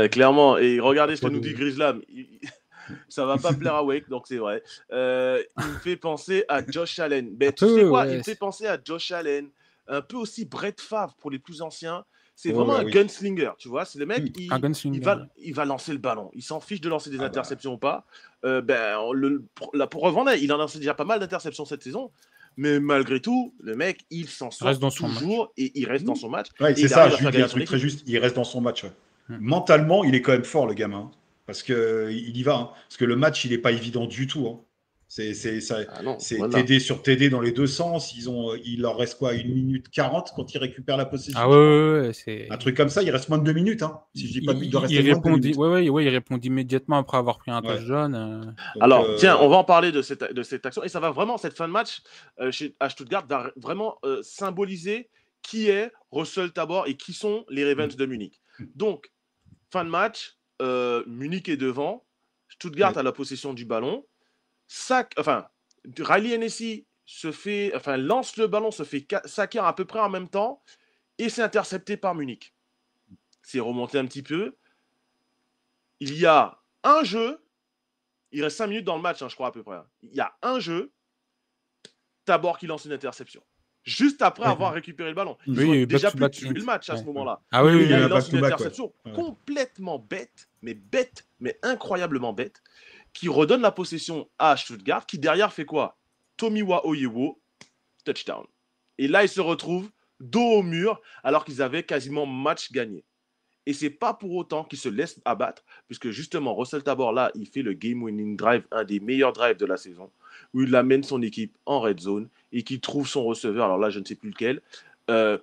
Clairement. Et regardez ce que nous dit Grislam. Ça va pas plaire à Wake, donc c'est vrai. Il me fait penser à Josh Allen. Mais tu sais quoi, il me fait penser à Josh Allen. Un peu aussi Brett Favre pour les plus anciens. C'est vraiment un gunslinger, tu vois. C'est le mec, il va lancer le ballon. Il s'en fiche de lancer des interceptions ou pas. Pour revendre, il en a lancé déjà pas mal d'interceptions cette saison. Mais malgré tout, le mec, il s'en sort toujours et il reste dans son match. Ouais, c'est ça, je dis un truc très juste. Il reste dans son match. Ouais. Mentalement, il est quand même fort, le gamin. Parce qu'il y va. Hein. Parce que le match, il n'est pas évident du tout. Hein. C'est TD sur TD dans les deux sens. Il leur reste quoi, 1 minute 40 quand ils récupèrent la possession. Ah ouais, c'est un truc comme ça. Il reste moins de 2 minutes. Hein, si je dis pas il répond immédiatement après avoir pris un touchdown. Alors, tiens, on va en parler de cette action. Et ça va vraiment, cette fin de match à Stuttgart va vraiment symboliser qui est Russell Tabor et qui sont les Ravens de Munich. Donc, fin de match, Munich est devant. Stuttgart a la possession du ballon. Riley Hennessy lance le ballon, se fait saquer à peu près en même temps et c'est intercepté par Munich. C'est remonté un petit peu. Il y a un jeu. Il reste 5 minutes dans le match, je crois à peu près. Il y a un jeu. Tabor qui lance une interception. Juste après avoir récupéré le ballon. Ils ont déjà pu tuer le match à ce moment-là. Il lance une interception complètement bête, mais incroyablement bête, qui redonne la possession à Stuttgart, qui derrière fait quoi? Tomiwa Oyewo, touchdown. Et là, ils se retrouvent dos au mur, alors qu'ils avaient quasiment match gagné. Et c'est pas pour autant qu'ils se laissent abattre, puisque justement, Russell Tabor, là, il fait le game-winning drive, un des meilleurs drives de la saison, où il amène son équipe en red zone et qu'il trouve son receveur, alors là, je ne sais plus lequel,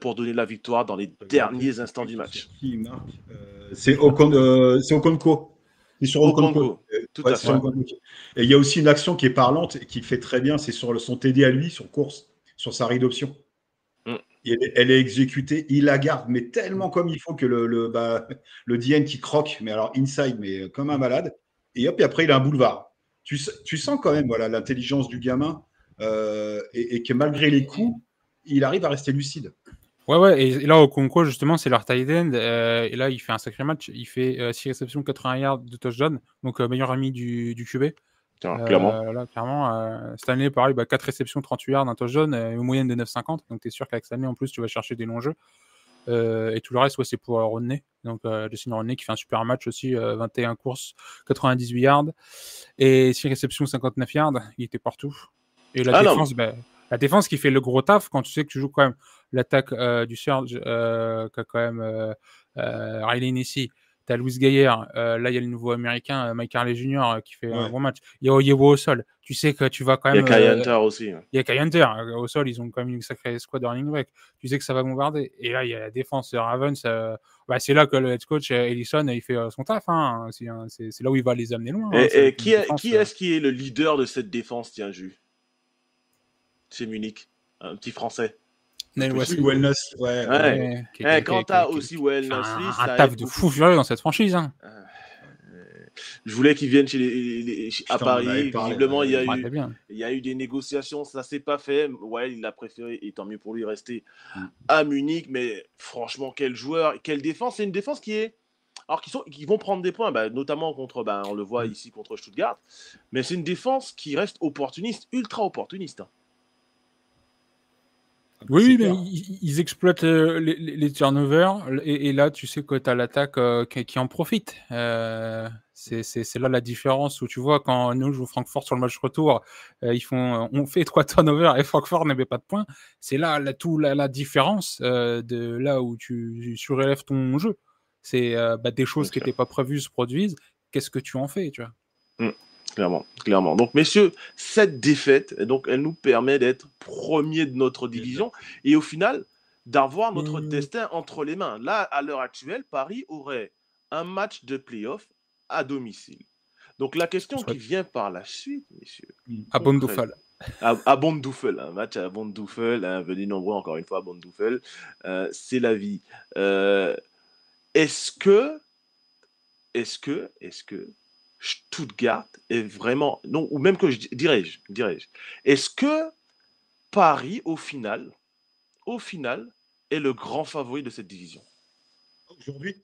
pour donner la victoire dans les derniers instants du match. Qui marque c'est Okonkwo. C'est sur Okonkwo. Tout à fait. Et il y a aussi une action qui est parlante et qui fait très bien, c'est sur son TD à lui, sur course, sur sa read option. Elle est exécutée, il la garde, mais tellement comme il faut que le DN qui croque, mais alors inside, mais comme un malade. Et hop, et après, il a un boulevard. Tu sens quand même l'intelligence du gamin et que malgré les coups, il arrive à rester lucide. Ouais, et là, Okonkwo, justement, c'est leur tight end. Et là, il fait un sacré match. Il fait 6 réceptions, 80 yards de touchdown. Donc, meilleur ami du QB. Clairement. Là, clairement. Stanley, pareil, 4 réceptions, 38 yards, un touchdown, une moyenne de 9,50. Donc, tu es sûr qu'avec Stanley, en plus, tu vas chercher des longs jeux. Et tout le reste, c'est pour Rodney. Donc, Justin Rodney qui fait un super match aussi. 21 courses, 98 yards. Et 6 réceptions, 59 yards. Il était partout. Et la défense, la défense qui fait le gros taf quand tu sais que tu joues quand même l'attaque du Surge, qu'a quand même Riley Hennessy, T'as Luis Gaillard, là il y a le nouveau américain Mike Harley Jr. Qui fait un bon match. Il y a Oyewo au sol. Tu sais que tu vas quand même. Il y a Kai Hunter aussi. Il y a Kai Hunter au sol, ils ont quand même une sacrée squad de running back. Tu sais que ça va bombarder. Et là il y a la défense Ravens. C'est là que le head coach Ellison il fait son taf. Hein. C'est là où il va les amener loin. Et qui est-ce qui est le leader de cette défense, tiens, Jus? C'est Munich, un petit français. Wellness, quand t'as aussi Wellness, un taf de fou furieux dans cette franchise. Hein. Je voulais qu'ils viennent à Paris. Visiblement, il y a eu des négociations, ça s'est pas fait. Ouais, il a préféré, et tant mieux pour lui, rester à Munich. Mais franchement, quel joueur, quelle défense. C'est une défense qui est. Alors, qui vont prendre des points, notamment contre, on le voit ici contre Stuttgart. Mais c'est une défense qui reste opportuniste, ultra opportuniste. Hein. Oui, mais ils exploitent les turnovers et là, tu sais que tu as l'attaque qui en profite. C'est là la différence où tu vois, quand nous jouons Francfort sur le match retour, on fait 3 turnovers et Francfort n'avait pas de points. C'est là la différence de là où tu surélèves ton jeu. C'est des choses qui n'étaient pas prévues se produisent. Qu'est-ce que tu en fais, tu vois? Clairement. Donc, messieurs, cette défaite, donc, elle nous permet d'être premiers de notre division et au final, d'avoir notre destin entre les mains. Là, à l'heure actuelle, Paris aurait un match de play-off à domicile. Donc, la question qui vient par la suite, messieurs. À Bondoufel. À Bondoufel, un match à Bondoufel. Venez nombreux encore une fois à Bondoufel. C'est la vie. Est-ce que Stuttgart est vraiment... Non, ou même que dirais-je, est-ce que Paris, au final, est le grand favori de cette division? Aujourd'hui?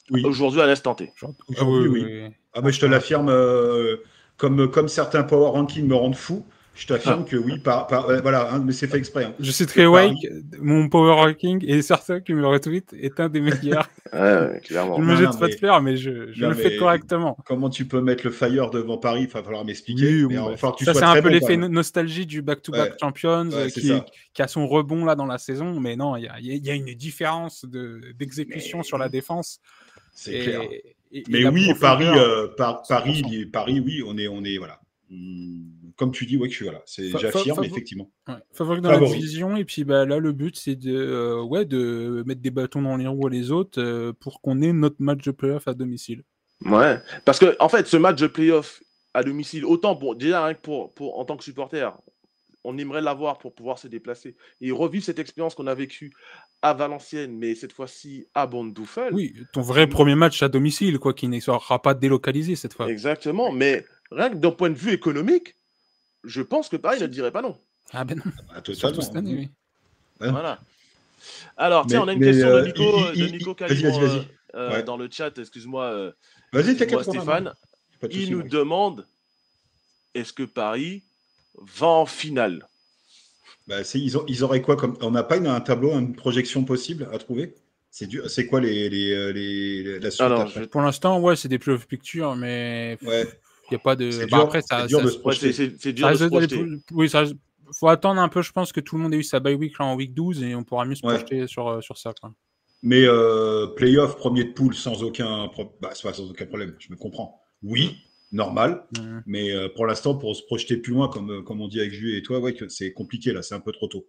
Oui. Aujourd'hui, à l'instant T. Aujourd'hui, oui. Mais je te l'affirme, comme certains power rankings me rendent fou, je t'affirme que oui, mais c'est fait exprès. Hein. Je citerai Wake, mon power ranking, et certains qui me retweet est un des meilleurs. Clairement. Je ne me jette pas de fleurs, mais je le fais correctement. Comment tu peux mettre le Fire devant Paris? Il va falloir m'expliquer. Ça, c'est un peu l'effet nostalgie du back-to-back Champions qui a son rebond là dans la saison. Mais non, il y a une différence d'exécution sur la défense. C'est clair. Mais oui, Paris, oui, on est voilà. Comme tu dis, ouais, j'affirme effectivement. Favori dans la division, et puis là, le but, c'est de mettre des bâtons dans les roues les autres pour qu'on ait notre match de playoff à domicile. Ouais, parce que en fait, ce match de playoff à domicile, autant déjà hein, pour en tant que supporter, on aimerait l'avoir pour pouvoir se déplacer et revivre cette expérience qu'on a vécue à Valenciennes, mais cette fois-ci à Bondoufel. Oui, ton vrai premier match à domicile, quoi, qui ne sera pas délocalisé cette fois. Exactement, mais rien que d'un point de vue économique, je pense que Paris ne dirait pas non. Ah ben non. Totalement. Surtout cette année, oui. Voilà. Alors, tiens, on a une question de Nico Calibro dans le chat. Excuse-moi. Vas-y, t'inquiète, Stéphane. Il nous demande, est-ce que Paris va en finale? Ils auraient quoi comme... On n'a pas un tableau, une projection possible à trouver? C'est quoi la suite? Pour l'instant, c'est des playoff pictures, mais il n'y a pas de... C'est dur, c'est dur de se projeter. C'est dur de se projeter. Oui, faut attendre un peu, je pense que tout le monde a eu sa bye week là, en week 12 et on pourra mieux se projeter sur ça. Quoi. Mais playoff, premier de poule, sans aucun problème, je me comprends. Oui, normal, mais pour l'instant, pour se projeter plus loin, comme on dit avec Jules et toi, c'est compliqué là, c'est un peu trop tôt.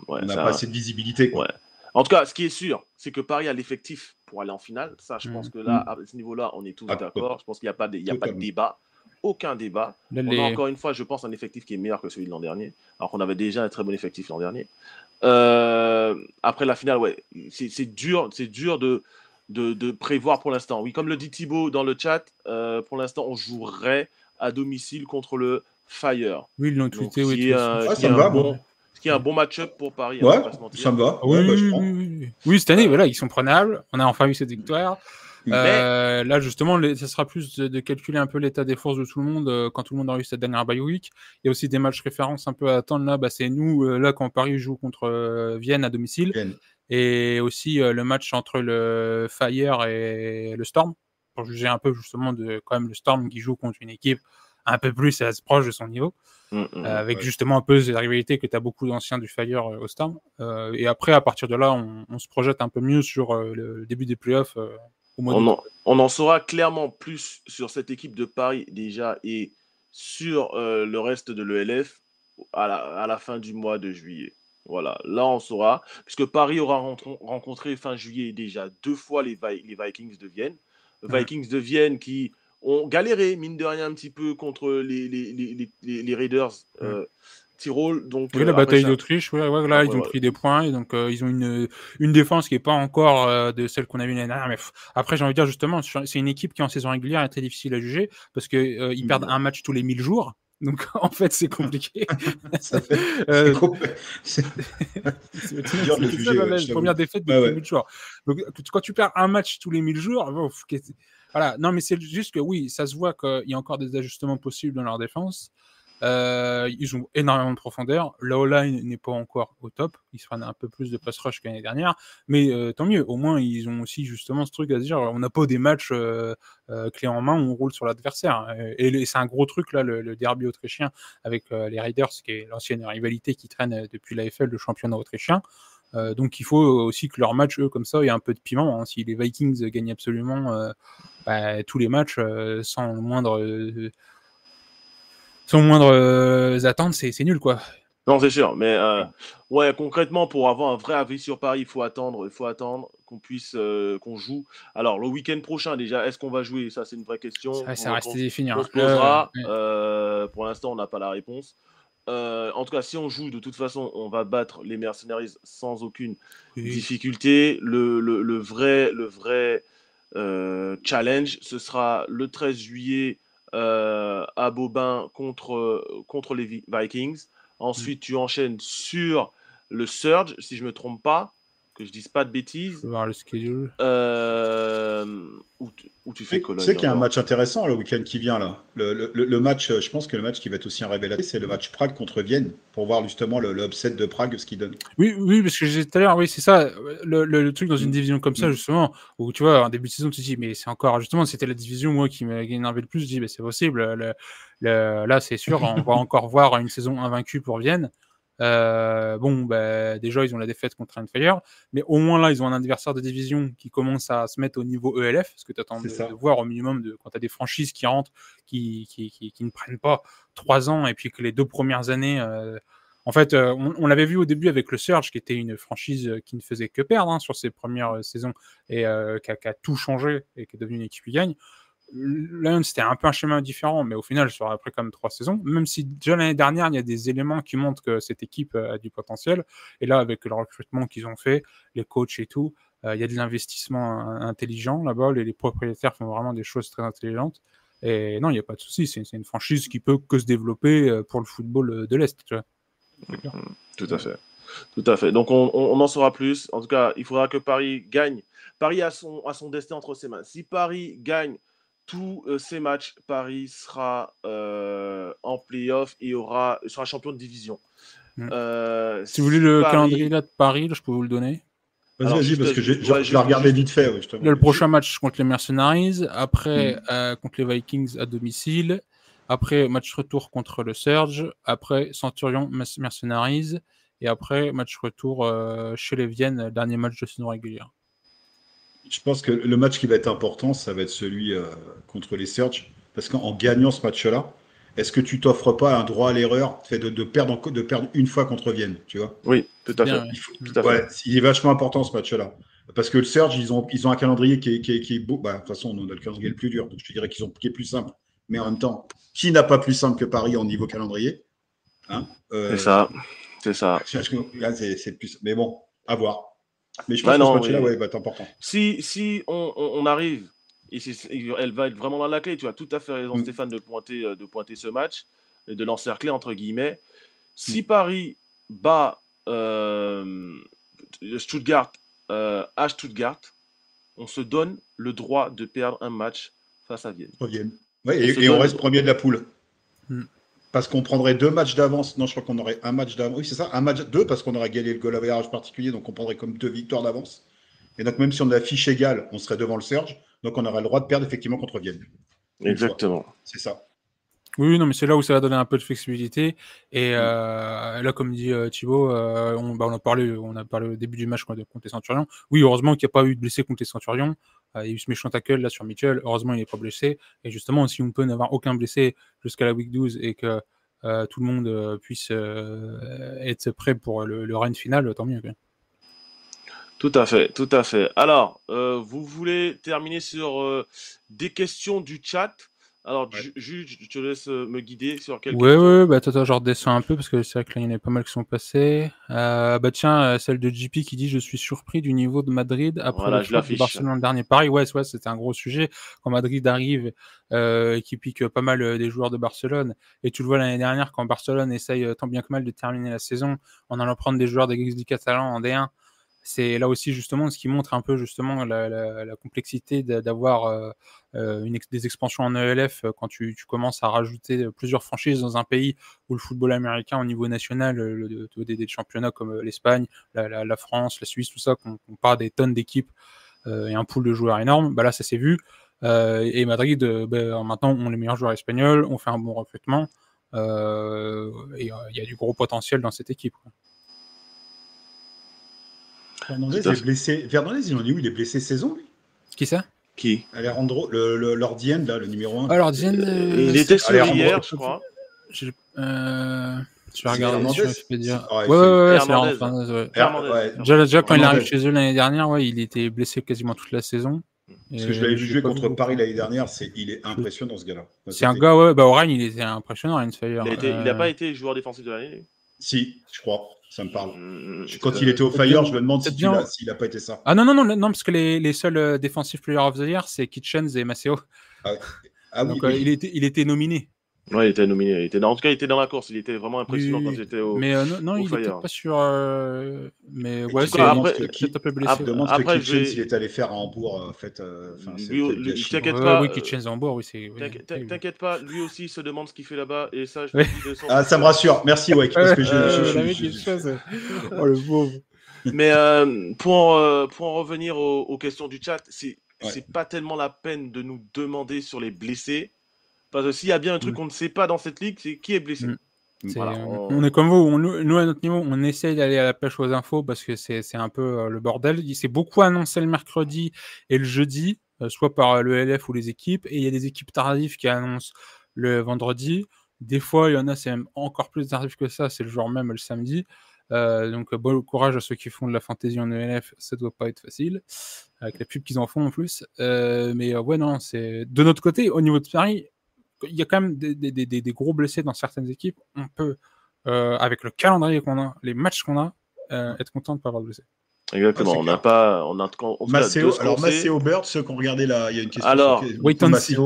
On n'a pas assez de visibilité. Quoi. Ouais. En tout cas, ce qui est sûr, c'est que Paris a l'effectif pour aller en finale. Ça, je pense que là, à ce niveau-là, on est tous d'accord. Je pense qu'il n'y a pas de débat. Aucun débat. On a encore une fois, je pense, un effectif qui est meilleur que celui de l'an dernier. Alors qu'on avait déjà un très bon effectif l'an dernier. Après la finale, c'est dur de prévoir pour l'instant. Oui, comme le dit Thibaut dans le chat, pour l'instant, on jouerait à domicile contre le Fire. Oui, ils l'ont tweeté. Ça qui est un bon match-up pour Paris. Ça me va. Oui, cette année, ils sont prenables. On a enfin eu cette victoire. Là, justement, ça sera plus de calculer un peu l'état des forces de tout le monde quand tout le monde aura eu cette dernière bye week. Il y a aussi des matchs références un peu à attendre. Là, c'est nous, là, quand Paris joue contre Vienne à domicile. Et aussi le match entre le Fire et le Storm. Pour juger un peu, justement, quand même le Storm qui joue contre une équipe un peu plus proche de son niveau. Avec justement un peu cette rivalité que tu as beaucoup d'anciens du Fire au Storm. Et après, à partir de là, on se projette un peu mieux sur le début des playoffs. au mois d'août. On en saura clairement plus sur cette équipe de Paris déjà et sur le reste de l'ELF à la fin du mois de juillet. Voilà, là on saura, puisque Paris aura rencontré fin juillet déjà 2 fois les Vikings de Vienne. Vikings de Vienne qui ont galéré, mine de rien, un petit peu contre les Raiders Tyrol. Donc, oui, la bataille d'Autriche, là, ils ont pris des points, et donc ils ont une défense qui n'est pas encore de celle qu'on a vue l'année dernière. Mais après, j'ai envie de dire justement, c'est une équipe qui en saison régulière est très difficile à juger, parce qu'ils perdent un match tous les 1000 jours. Donc, en fait, c'est compliqué. C'est dur de le juger. La première défaite depuis 1000 jours. Donc, quand tu perds un match tous les 1000 jours, voilà. Non, mais c'est juste que oui, ça se voit qu'il y a encore des ajustements possibles dans leur défense. Ils ont énormément de profondeur. La O-line n'est pas encore au top. Il se prennent un peu plus de pass rush que l'année dernière. Mais tant mieux. Au moins, ils ont aussi justement ce truc à se dire on n'a pas des matchs clés en main où on roule sur l'adversaire. Et c'est un gros truc, là, le derby autrichien avec les Raiders, qui est l'ancienne rivalité qui traîne depuis l'AFL, le championnat autrichien. Donc il faut aussi que leur match, eux, comme ça, ait un peu de piment. Hein. Si les Vikings gagnent absolument tous les matchs sans moindres attentes, c'est nul, quoi. Non, c'est sûr. Mais ouais, concrètement, pour avoir un vrai avis sur Paris, il faut attendre qu'on puisse qu'on joue. Alors, le week-end prochain, déjà, est-ce qu'on va jouer? Ça, c'est une vraie question. Ça reste à définir. On se posera. Pour l'instant, on n'a pas la réponse. En tout cas, si on joue, de toute façon, on va battre les Mercenaries sans aucune difficulté. Le vrai challenge, ce sera le 13 juillet à Bobin contre les Vikings. Ensuite, tu enchaînes sur le Surge, si je ne me trompe pas, que je ne dise pas de bêtises. Je vais voir le schedule. Où tu fais Cologne. Tu sais qu'il y a un match intéressant le week-end qui vient là. Le match, je pense que le match qui va être aussi un révélateur, c'est le match Prague contre Vienne, pour voir justement le upset de Prague, ce qu'il donne. Oui, parce que je disais tout à l'heure, oui, c'est ça, le truc dans une division comme ça, justement, où tu vois, en début de saison, tu te dis, mais c'est encore, justement, c'était la division, moi, qui m'énervait le plus, je dis, mais c'est possible, là, c'est sûr, on va encore voir une saison invaincue pour Vienne. Déjà, ils ont la défaite contre Rheinfire, mais au moins là, ils ont un adversaire de division qui commence à se mettre au niveau ELF, parce que tu attends de voir au minimum quand tu as des franchises qui rentrent, qui ne prennent pas 3 ans, et puis que les 2 premières années, en fait, on l'avait vu au début avec le Surge, qui était une franchise qui ne faisait que perdre sur ses premières saisons, et qui a tout changé, et qui est devenue une équipe qui gagne. Lions, c'était un peu un schéma différent, mais au final, ça aurait pris quand même 3 saisons. Même si déjà l'année dernière, il y a des éléments qui montrent que cette équipe a du potentiel. Et là, avec le recrutement qu'ils ont fait, les coachs et tout, il y a de l'investissement intelligent là-bas. Les propriétaires font vraiment des choses très intelligentes. Et non, il n'y a pas de souci. C'est une franchise qui peut que se développer pour le football de l'Est. Tu vois. Tout à fait. Tout à fait. Donc, on en saura plus. En tout cas, il faudra que Paris gagne. Paris a son destin entre ses mains. Si Paris gagne tous ces matchs, Paris sera en play-off et sera champion de division. Si vous voulez le calendrier là de Paris, là, je peux vous le donner. Vas-y, parce que je l'ai regardé vite fait. Ouais, là, le prochain match contre les Mercenaries, après contre les Vikings à domicile, après match retour contre le Surge, après Centurion Mercenaries, et après match retour chez les Vienne, dernier match de saison régulière. Je pense que le match qui va être important, ça va être celui contre les Surge, parce qu'en gagnant ce match-là, est-ce que tu t'offres pas un droit à l'erreur de perdre une fois contre Vienne, tu vois? Oui, tout à fait. Il est vachement important ce match-là. Parce que le Surge, ils ont un calendrier qui est beau. De toute façon, on a le calendrier le plus dur, donc je te dirais qui est plus simple. Mais en même temps, qui n'a pas plus simple que Paris en niveau calendrier, hein? C'est ça. Là, c'est plus. Mais bon, à voir. Mais je pense que ce match-là va être important. Si on arrive, et elle va être vraiment dans la clé, tu as tout à fait raison, Stéphane, de pointer ce match, et de l'encercler, entre guillemets. Si Paris bat Stuttgart à Stuttgart, on se donne le droit de perdre un match face à Vienne. Et on reste premier de la poule. Parce qu'on prendrait 2 matchs d'avance. Non, je crois qu'on aurait un match d'avance. Oui, c'est ça, 2, parce qu'on aurait gagné le goal average particulier, donc on prendrait comme 2 victoires d'avance. Et donc, même si on a fiche égale, on serait devant le Surge. Donc, on aurait le droit de perdre effectivement contre Vienne. Exactement. C'est ça. Oui, non, mais c'est là où ça va donner un peu de flexibilité. Et là, comme dit Thibaut, on a parlé au début du match contre les Centurions. Oui, heureusement qu'il n'y a pas eu de blessés contre les Centurions. Il y a eu ce méchant tackle là sur Mitchell. Heureusement, il n'est pas blessé. Et justement, si on peut n'avoir aucun blessé jusqu'à la week 12 et que tout le monde puisse être prêt pour le run final, tant mieux. Quoi. Tout à fait, tout à fait. Alors, vous voulez terminer sur des questions du chat? Alors, Jules, je te laisse me guider sur quelques questions. Ouais, bah attends, je redescends un peu parce que c'est vrai que là, il y en a pas mal qui sont passés. Bah tiens, celle de JP qui dit « Je suis surpris du niveau de Madrid après le choix de Barcelone dernier. » Pareil, ouais, c'était un gros sujet. Quand Madrid arrive et qui pique pas mal des joueurs de Barcelone. Et tu le vois l'année dernière, quand Barcelone essaye tant bien que mal de terminer la saison en allant prendre des joueurs des Catalans en D1. C'est là aussi justement ce qui montre un peu justement la complexité d'avoir des expansions en ELF quand tu commences à rajouter plusieurs franchises dans un pays où le football américain au niveau national, des championnats comme l'Espagne, la France, la Suisse, tout ça, qu'on part des tonnes d'équipes et un pool de joueurs énorme, bah là ça s'est vu. Et Madrid, maintenant, ont les meilleurs joueurs espagnols, on fait un bon recrutement et il y a du gros potentiel dans cette équipe. Quoi. Fernandez est blessé. Fernandez, il en est où? Il est blessé saison, lui? Qui ça? Qui? Alejandro, l'Ordienne, là, le numéro 1. L'Ordienne. Il était sur hier, je crois. Je vais regarder sur Wikipédia. Ouais, c'est Fernandez. Déjà, quand il arrive chez eux l'année dernière, il était blessé quasiment toute la saison. Parce que je l'avais vu jouer contre Paris l'année dernière, il est impressionnant ce gars-là. C'est un gars, au Rennes, il était impressionnant, Rensfire. Il n'a pas été joueur défensif de l'année? Si, je crois. Ça me parle. Quand il était au Fire, je me demande s'il n'a pas été ça. Ah non, parce que les seuls défensifs player of the year, c'est Kitchens et Maceo. Ah oui. Donc, il était nominé. Ouais, il était nominé. En tout cas, il était dans la course. Il était vraiment impressionnant quand il était au Mais non, il n'était pas sur. Mais ouais, c'est un peu blessé. Après, Kitchens, il est allé faire à Hambourg, en fait. T'inquiète pas. Oui, Kitchens à Hambourg, oui, c'est. T'inquiète pas, lui aussi se demande ce qu'il fait là-bas. Et ça, je te dis de son. Ah, ça me rassure. Merci, Wake. Parce que Oh, le pauvre. Mais pour en revenir aux questions du chat, c'est pas tellement la peine de nous demander sur les blessés. Parce que s'il y a bien un truc qu'on ne sait pas dans cette ligue, c'est qui est blessé. Voilà, on est comme vous, nous à notre niveau, on essaye d'aller à la pêche aux infos parce que c'est un peu le bordel. Il s'est beaucoup annoncé le mercredi et le jeudi, soit par le LF ou les équipes, et il y a des équipes tardives qui annoncent le vendredi. Des fois, il y en a, c'est même encore plus tardif que ça, c'est le jour même, le samedi. Donc bon courage à ceux qui font de la fantasy en ELF, ça doit pas être facile avec la pub qu'ils en font en plus. Mais ouais, non, c'est de notre côté, au niveau de Paris, il y a quand même des gros blessés dans certaines équipes. On peut, avec le calendrier qu'on a, les matchs qu'on a, être content de ne pas avoir de blessés. Exactement. On n'a pas. Maceo Bird, ceux qu'on regardait là, il y a une question. Alors, Wait and see.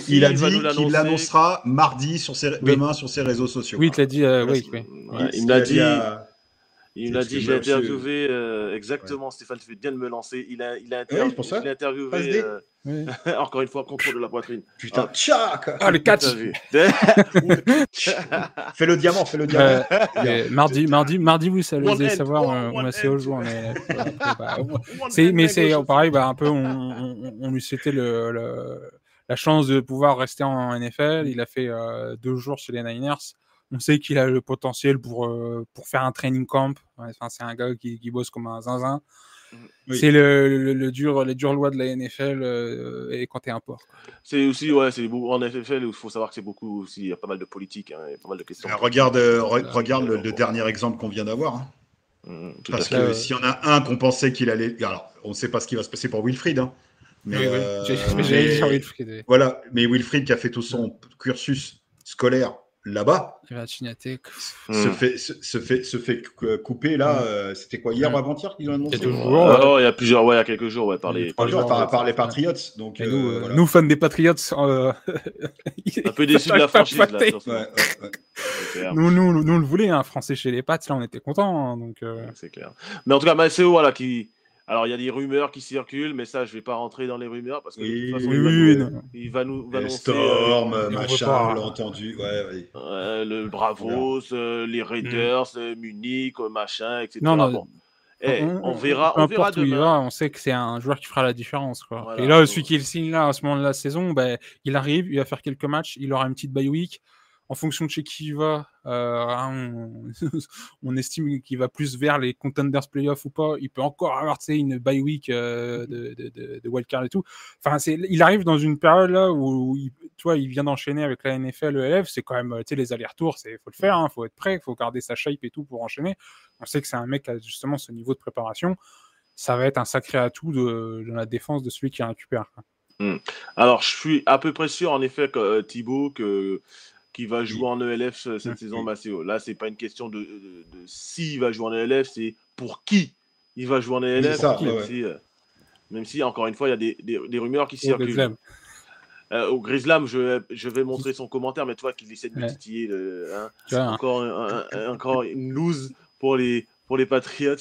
Il a dit qu'il l'annoncera mardi demain sur ses réseaux sociaux. Oui, il l'a dit. Il me l'a dit. Il l'a dit, j'ai interviewé exactement, Stéphane, tu fais bien de me lancer. Il a interviewé encore une fois, contrôle de la poitrine. Putain, tchac. Ah, le catch. Fais le diamant. Mardi, vous allez savoir où Maceo joue. Mais c'est pareil, un peu, on lui souhaitait la chance de pouvoir rester en NFL. Il a fait 2 jours chez les Niners. On sait qu'il a le potentiel pour faire un training camp. Enfin, c'est un gars qui bosse comme un zinzin. Oui. C'est les dures lois de la NFL et quand t'es un porc. C'est aussi, c'est beaucoup en NFL, il faut savoir que c'est beaucoup aussi, il y a pas mal de politique, il y a pas mal de questions. Regarde le dernier exemple qu'on vient d'avoir. Parce que s'il y en a un qu'on pensait qu'il allait... Alors, on ne sait pas ce qui va se passer pour Wilfried. Mais, j'allais dire Wilfried. Voilà, mais Wilfried qui a fait tout son cursus scolaire là-bas se fait couper là. C'était quoi, hier ou avant-hier qu'ils ont annoncé? Il y a quelques jours, par les Patriots. Donc, nous fans des Patriots, un peu déçus de la franchise là. Nous le voulons, un Français chez les Pats, là on était contents. Donc c'est clair. Mais en tout cas, Maceo, qui. Alors, il y a des rumeurs qui circulent, mais ça, je ne vais pas rentrer dans les rumeurs parce que de toute façon, il va nous annoncer. Storm, machin, on l'a entendu. Le Bravos, les Raiders, Munich, machin, etc. On verra demain. On sait que c'est un joueur qui fera la différence. Quoi. Voilà, et là, celui qui le signe là, à ce moment de la saison, il arrive, il va faire quelques matchs, il aura une petite bye week. en fonction de chez qui il va, on estime qu'il va plus vers les contenders playoffs ou pas. Il peut encore avoir une bye week de wildcard et tout. Enfin, il arrive dans une période là où il vient d'enchaîner avec la NFL, le LF. C'est quand même, les allers-retours, faut le faire, faut être prêt, faut garder sa shape et tout pour enchaîner. On sait que c'est un mec qui a justement ce niveau de préparation. Ça va être un sacré atout dans la défense de celui qui récupère. Alors, je suis à peu près sûr, en effet, que Thibaut, qui va jouer en ELF cette saison, là, c'est pas une question de s'il va jouer en ELF, c'est pour qui il va jouer en ELF. Même si, encore une fois, il y a des rumeurs qui circulent. Au Grislam, je vais montrer son commentaire, mais toi qui essaie de me titiller, encore une lose pour les Patriots.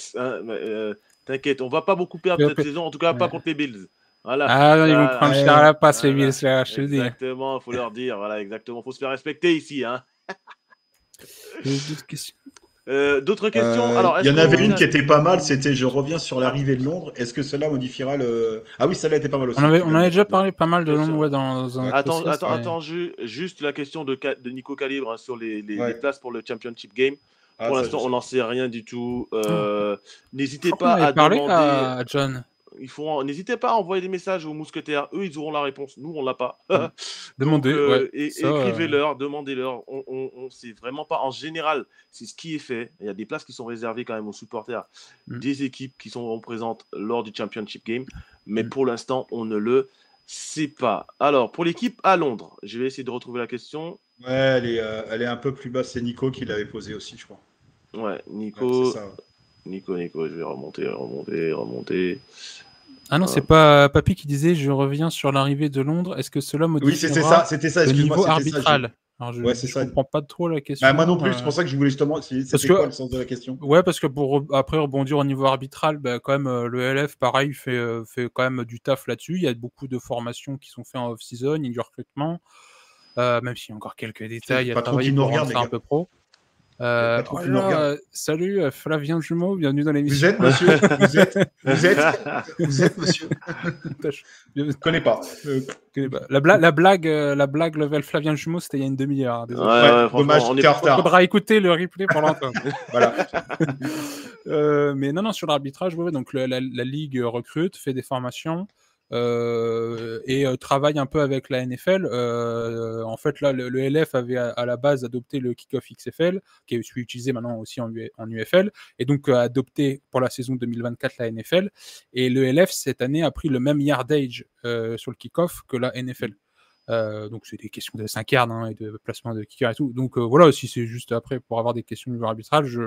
T'inquiète, on va pas beaucoup perdre cette saison, en tout cas pas contre les Bills. Voilà. Ils vont prendre cher à la passe, les Bills, là, je te le dis. Exactement, il faut leur dire. Voilà, exactement. Il faut se faire respecter ici. D'autres questions. D'autres questions. Alors, il y en avait une qui était pas mal, c'était je reviens sur l'arrivée de Londres. Est-ce que cela modifiera le. Ah oui, celle-là était pas mal aussi. On avait déjà parlé pas mal de Londres dans un. Attends, juste la question de Nico Calibre sur les places pour le Championship Game. Pour l'instant, on n'en sait rien du tout. N'hésitez pas à parler demander à John. N'hésitez pas à envoyer des messages aux mousquetaires. Eux, ils auront la réponse. Nous, on l'a pas. Demandez. Écrivez-leur, demandez-leur. On sait vraiment pas. En général, c'est ce qui est fait. Il y a des places qui sont réservées quand même aux supporters des équipes qui sont présentes lors du Championship Game. Mais pour l'instant, on ne le sait pas. Alors, pour l'équipe à Londres, je vais essayer de retrouver la question. Ouais, elle est un peu plus basse. C'est Nico qui l'avait posée aussi, je crois. Ouais, Nico. C'est ça. Nico, je vais remonter. Ah non, c'est pas Papy qui disait je reviens sur l'arrivée de Londres. Est-ce que cela modifiera c'était le niveau arbitral? Alors je comprends pas trop la question. Moi non plus, c'est pour ça que je voulais justement. C'était quoi le sens de la question? Ouais, parce que pour après rebondir au niveau arbitral, quand même le LF pareil fait quand même du taf là-dessus. Il y a beaucoup de formations qui sont faites en off-season, il y a du recrutement, même s'il y a encore quelques détails à travailler pour rendre ça un peu pro. Salut Flavien Jumeau, bienvenue dans l'émission. Vous êtes monsieur Vous êtes monsieur Je ne connais pas. La blague level Flavien Jumeau, c'était il y a une demi-heure. Dommage, on est en retard. Il faudra écouter le replay pour l'entendre. Voilà. Mais non, sur l'arbitrage, donc la ligue recrute, fait des formations. Et travaille un peu avec la NFL. En fait, là, le LF avait à la base adopté le Kickoff XFL, qui est utilisé maintenant aussi en UFL, et donc adopté pour la saison 2024 la NFL. Et le LF, cette année, a pris le même yardage sur le Kickoff que la NFL. Donc c'est des questions de 5 yards et de placement de kicker et tout. Donc voilà, si c'est juste après pour avoir des questions de arbitrage,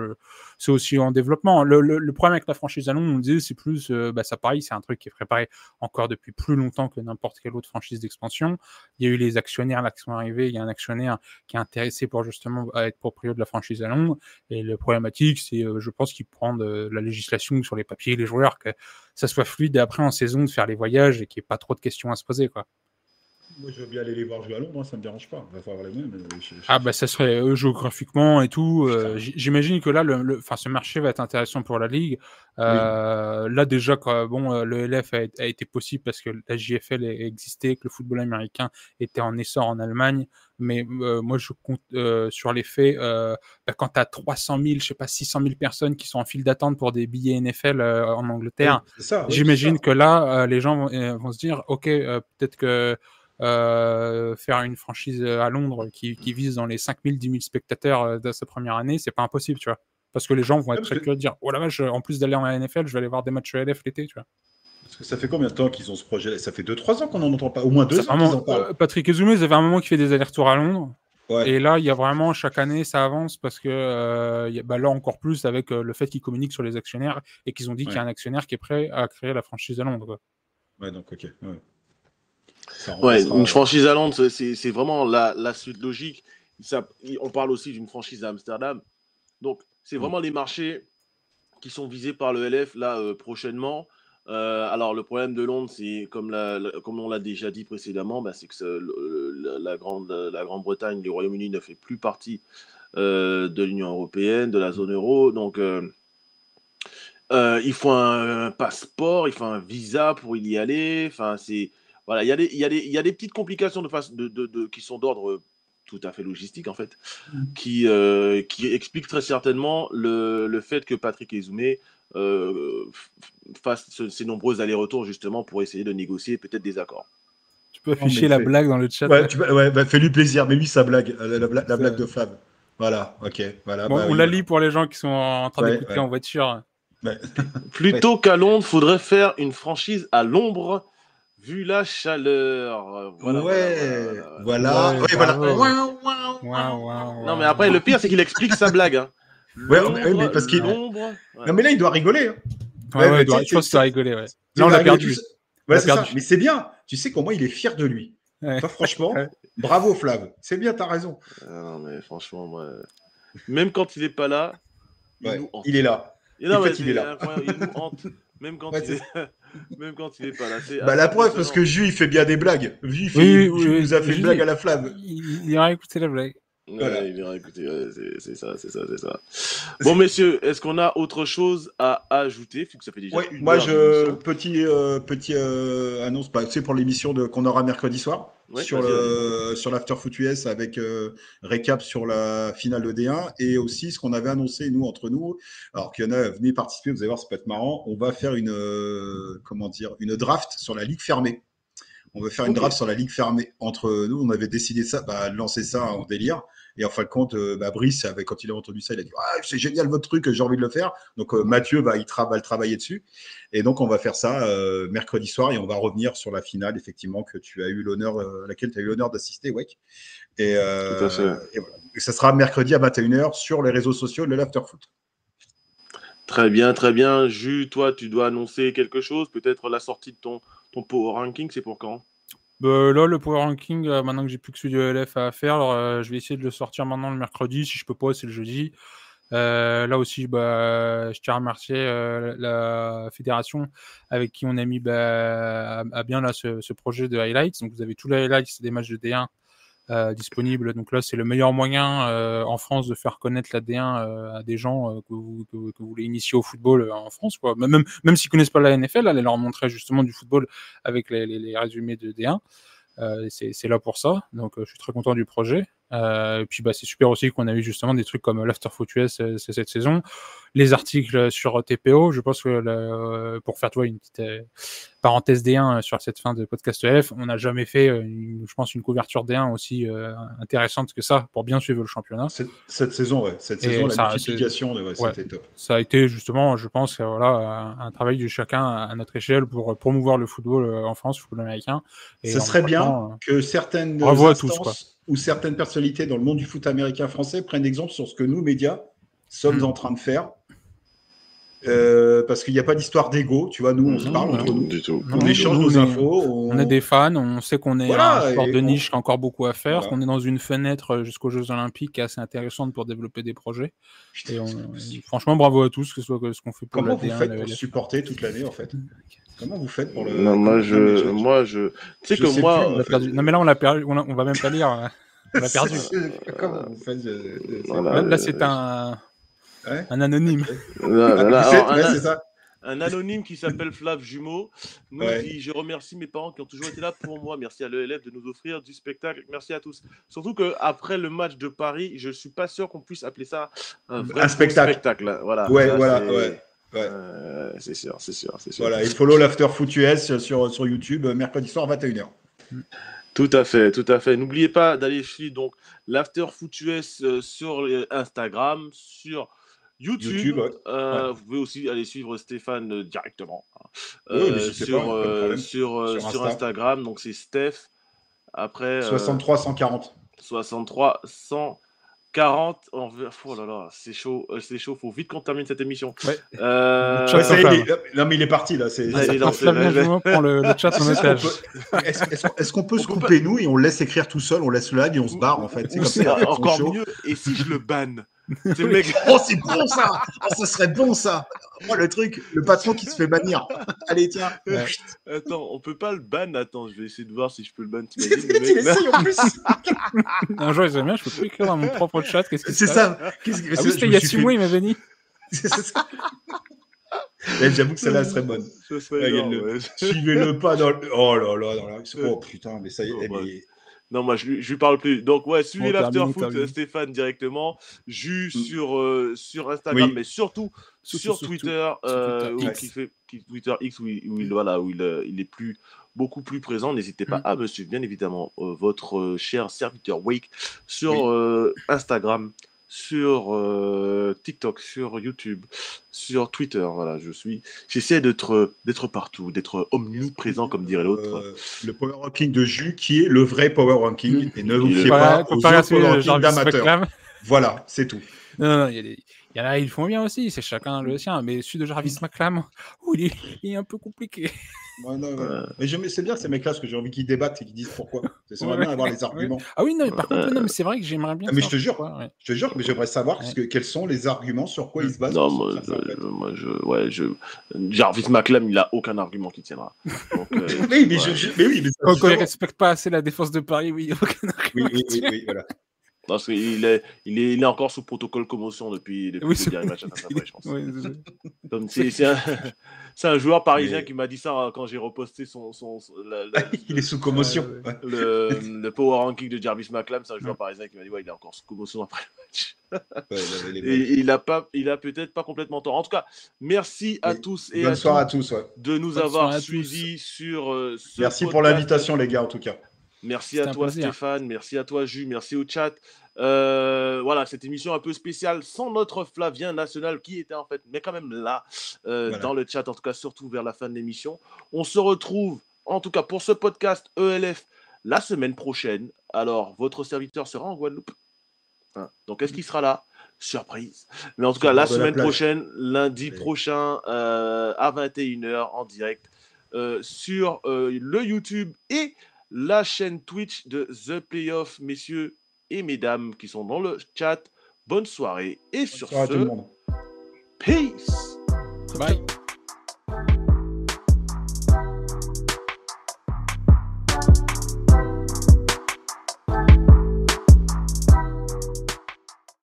c'est aussi en développement. Le problème avec la franchise à Londres, on disait, c'est plus ça pareil, c'est un truc qui est préparé encore depuis plus longtemps que n'importe quelle autre franchise d'expansion. Il y a eu les actionnaires là qui sont arrivés, il y a un actionnaire qui est intéressé pour justement être propriétaire de la franchise à Londres. Et le problématique, c'est je pense qu'il prend de la législation sur les papiers, les joueurs, que ça soit fluide et après en saison de faire les voyages et qu'il n'y ait pas trop de questions à se poser, quoi. Moi, je veux bien aller les voir jouer à Londres, ça me dérange pas. On va voir les mêmes. Ça serait géographiquement et tout. J'imagine que là, ce marché va être intéressant pour la ligue. Là, déjà, le LF a été possible parce que la JFL existait, que le football américain était en essor en Allemagne. Mais moi, je compte sur les faits. Quand tu as 300 000, 600 000 personnes qui sont en file d'attente pour des billets NFL en Angleterre, j'imagine que là, les gens vont se dire, OK, peut-être que faire une franchise à Londres qui vise dans les 5 000, 10 000 spectateurs de sa première année, c'est pas impossible, tu vois. Parce que les gens vont être très curieux de dire, oh la vache, en plus d'aller en NFL, je vais aller voir des matchs LF l'été, tu vois. Parce que ça fait combien de temps qu'ils ont ce projet? Ça fait 2-3 ans qu'on n'en entend pas, au moins 2 ans qu'ils en parlent. Patrick Ezoumé, ils avaient un moment qui fait des allers-retours à Londres. Ouais. Et là, il y a vraiment, chaque année, ça avance parce que là, encore plus avec le fait qu'ils communiquent sur les actionnaires et qu'ils ont dit qu'il y a un actionnaire qui est prêt à créer la franchise à Londres, quoi. Ouais, donc, ok. Une franchise à Londres, c'est vraiment la suite logique. On parle aussi d'une franchise à Amsterdam. Donc, c'est vraiment les marchés qui sont visés par le LF là prochainement. Alors, le problème de Londres, c'est comme on l'a déjà dit précédemment, c'est que la Grande-Bretagne, le Royaume-Uni ne fait plus partie de l'Union européenne, de la zone euro. Donc, il faut un passeport, il faut un visa pour y aller. Enfin, c'est... Voilà, il y a des petites complications qui sont d'ordre tout à fait logistique en fait, qui explique très certainement le fait que Patrick Ezoumé fasse ces nombreux allers-retours justement pour essayer de négocier peut-être des accords. Tu peux afficher la blague dans le chat. Ouais, fais-lui plaisir, mais lui sa blague, la blague de Fab. Voilà, ok. Voilà, bon, on la lit pour les gens qui sont en train d'écouter en voiture. Plutôt qu'à Londres, faudrait faire une franchise à l'ombre. Vu la chaleur. Voilà. Non, mais après, le pire, c'est qu'il explique sa blague. Hein. Mais parce qu'il. Non, mais là, il doit rigoler. Hein. Je pense qu'il doit rigoler. Là, on l'a perdu. Ouais, c'est ça. Mais c'est bien. Tu sais qu'au moins, il est fier de lui. Toi, franchement, bravo, Flav. C'est bien, t'as raison. Non, mais franchement, moi, même quand il n'est pas là, il est là. Non, mais il est là. Il nous hante. Même quand il est pas là. La preuve, parce que Jus, il fait bien des blagues. Jus nous a fait une blague à la Flav. Il ira écouter la blague. Voilà. Il ira écouter. C'est ça. Bon, messieurs, est-ce qu'on a autre chose à ajouter? Que ça fait déjà moi, petit annonce, c'est pour l'émission qu'on aura mercredi soir sur l'After Foot US avec récap sur la finale de D1 et aussi ce qu'on avait annoncé nous entre nous. Alors qu'il y en a, venez participer, vous allez voir, ça peut être marrant. On va faire une draft sur la ligue fermée. On veut faire une draft sur la ligue fermée entre nous. On avait décidé ça, de lancer ça en délire. Et en fin de compte, Brice, quand il a entendu ça, il a dit c'est génial votre truc, j'ai envie de le faire. Donc Mathieu, il va le travailler dessus. Et donc on va faire ça mercredi soir et on va revenir sur la finale, effectivement, que tu as eu l'honneur, laquelle tu as eu l'honneur d'assister, Wek. Et, tout à fait. Et ça sera mercredi à 21h sur les réseaux sociaux de l'Afterfoot. Très bien. Jus, toi, tu dois annoncer quelque chose, peut-être la sortie de ton Power Ranking, c'est pour quand? Là, le Power Ranking, maintenant que j'ai plus que celui de LF à faire, alors, je vais essayer de le sortir maintenant le mercredi. Si je peux pas, c'est le jeudi. Là aussi, je tiens à remercier la fédération avec qui on a mis à bien là, ce projet de highlights. Donc, vous avez tous les highlights des matchs de D1 disponibles. Donc là, c'est le meilleur moyen en France de faire connaître la D1 à des gens que vous voulez initier au football en France, quoi. Même s'ils connaissent pas la NFL, allez leur montrer justement du football avec les résumés de D1. C'est là pour ça. Donc, je suis très content du projet. Et puis c'est super aussi qu'on a eu justement des trucs comme l'Afterfoot US cette saison, les articles sur TPO. Je pense que pour faire une petite parenthèse D1 sur cette fin de podcast ELF, on n'a jamais fait je pense une couverture D1 aussi intéressante que ça pour bien suivre le championnat. Cette saison, la multiplication c'était top. Ça a été justement, je pense, un travail de chacun à notre échelle pour promouvoir le football en France, le football américain. Et ce serait bien que certaines instances ou certaines personnalités dans le monde du foot américain français prennent exemple sur ce que nous, médias, sommes en train de faire. Parce qu'il n'y a pas d'histoire d'ego, tu vois, nous on se parle entre nous, on échange nos infos. On est des fans, on sait qu'on est un sport de niche qui a encore beaucoup à faire, qu'on est dans une fenêtre jusqu'aux Jeux Olympiques qui est assez intéressante pour développer des projets. Franchement, bravo à tous, que ce soit ce qu'on fait pour la D1. Comment vous faites pour supporter toute l'année en fait? Comment vous faites pour le... Non, moi, tu sais que moi... on a perdu. Non, mais là, on l'a perdu. On va même pas lire. On l'a perdu. Comment vous faites Là, c'est un anonyme. C'est ça. Un anonyme qui s'appelle Flav Jumeau nous dit « Je remercie mes parents qui ont toujours été là pour moi. Merci à l'ELF de nous offrir du spectacle. Merci à tous. » Surtout qu'après le match de Paris, je ne suis pas sûr qu'on puisse appeler ça un vrai spectacle. Voilà. Ouais. C'est sûr. Voilà, il follow l'Afterfoot US sur YouTube mercredi soir 21h. Tout à fait. N'oubliez pas d'aller suivre donc l'Afterfoot US sur Instagram, sur YouTube. Vous pouvez aussi aller suivre Stéphane directement sur Instagram. Donc c'est Steph. Après 63 140. 63 140. Oh là là, c'est chaud. Faut vite qu'on termine cette émission. Non mais il est parti là. Prend le chat en otage. Est-ce qu'on peut se couper nous et on le laisse écrire tout seul, on laisse le lag et on se barre en fait. C'est comme ça. Encore mieux. Et si je le banne? C'est le mec. Oh, c'est bon ça! Oh, ça serait bon ça! Oh, le truc, le patron qui se fait bannir. Allez, tiens. Attends, on peut pas le ban. Attends, je vais essayer de voir si je peux le ban. Tu l'essayes en plus. Un jour, ils bien, je peux plus écrire dans mon propre chat. Qu'est-ce que c'est ça? C'était il y a 6 mois, il m'avait dit. C'est ça. J'avoue que celle-là serait bonne. Suivez-le pas dans le. Oh là là. Oh putain, mais ça y est. Non, moi, je lui parle plus. Donc, ouais, suivez Bon, l'Afterfoot, Stéphane, directement. Jus sur Instagram, mais surtout sur Twitter, Twitter X, où il est beaucoup plus présent. N'hésitez pas à me suivre, bien évidemment, votre cher serviteur Wake sur Instagram, sur TikTok, sur YouTube, sur Twitter. Voilà, j'essaie d'être partout, d'être omniprésent, comme dirait l'autre. Le Power Ranking de Jus, qui est le vrai Power Ranking, et ne vous fiez pas aux autres Power Ranking d'amateurs. Voilà, c'est tout. Non, il y en a, ils font bien aussi, c'est chacun le sien, mais celui de Jarvis McClam, il est un peu compliqué. Mais c'est bien ces mecs-là, parce que j'ai envie qu'ils débattent et qu'ils disent pourquoi. C'est bien d'avoir les arguments. Ah oui, non, mais par contre, mais c'est vrai que j'aimerais bien. Mais je te jure, mais j'aimerais savoir quels sont les arguments, sur quoi ils se basent. Non, Jarvis McClam, il a aucun argument qui tiendra. Donc, mais quand il respecte pas assez la défense de Paris, oui, il n'y a aucun argument. Oui, voilà. Parce qu'il est encore sous protocole commotion depuis le dernier match à Saint-Tropez, je pense. C'est un joueur parisien qui m'a dit ça quand j'ai reposté il est sous commotion. Le power ranking de Jarvis McClam, c'est un joueur parisien qui m'a dit il est encore sous commotion après le match. Et il a peut-être pas complètement tort. En tout cas, merci à tous et à tous de nous avoir suivis sur ce Merci pour l'invitation, les gars, en tout cas. Merci à toi Stéphane, merci à toi Jus, merci au chat. Voilà, cette émission un peu spéciale sans notre Flavien National qui était en fait, mais quand même là, dans le chat, en tout cas surtout vers la fin de l'émission. On se retrouve en tout cas pour ce podcast ELF la semaine prochaine. Alors, votre serviteur sera en Guadeloupe. Donc, est-ce qu'il sera là? Surprise. Mais en tout cas, la semaine prochaine, lundi prochain, à 21h en direct sur le YouTube et la chaîne Twitch de The Playoff, messieurs et mesdames qui sont dans le chat. Bonne soirée et sur ce, peace. Bye.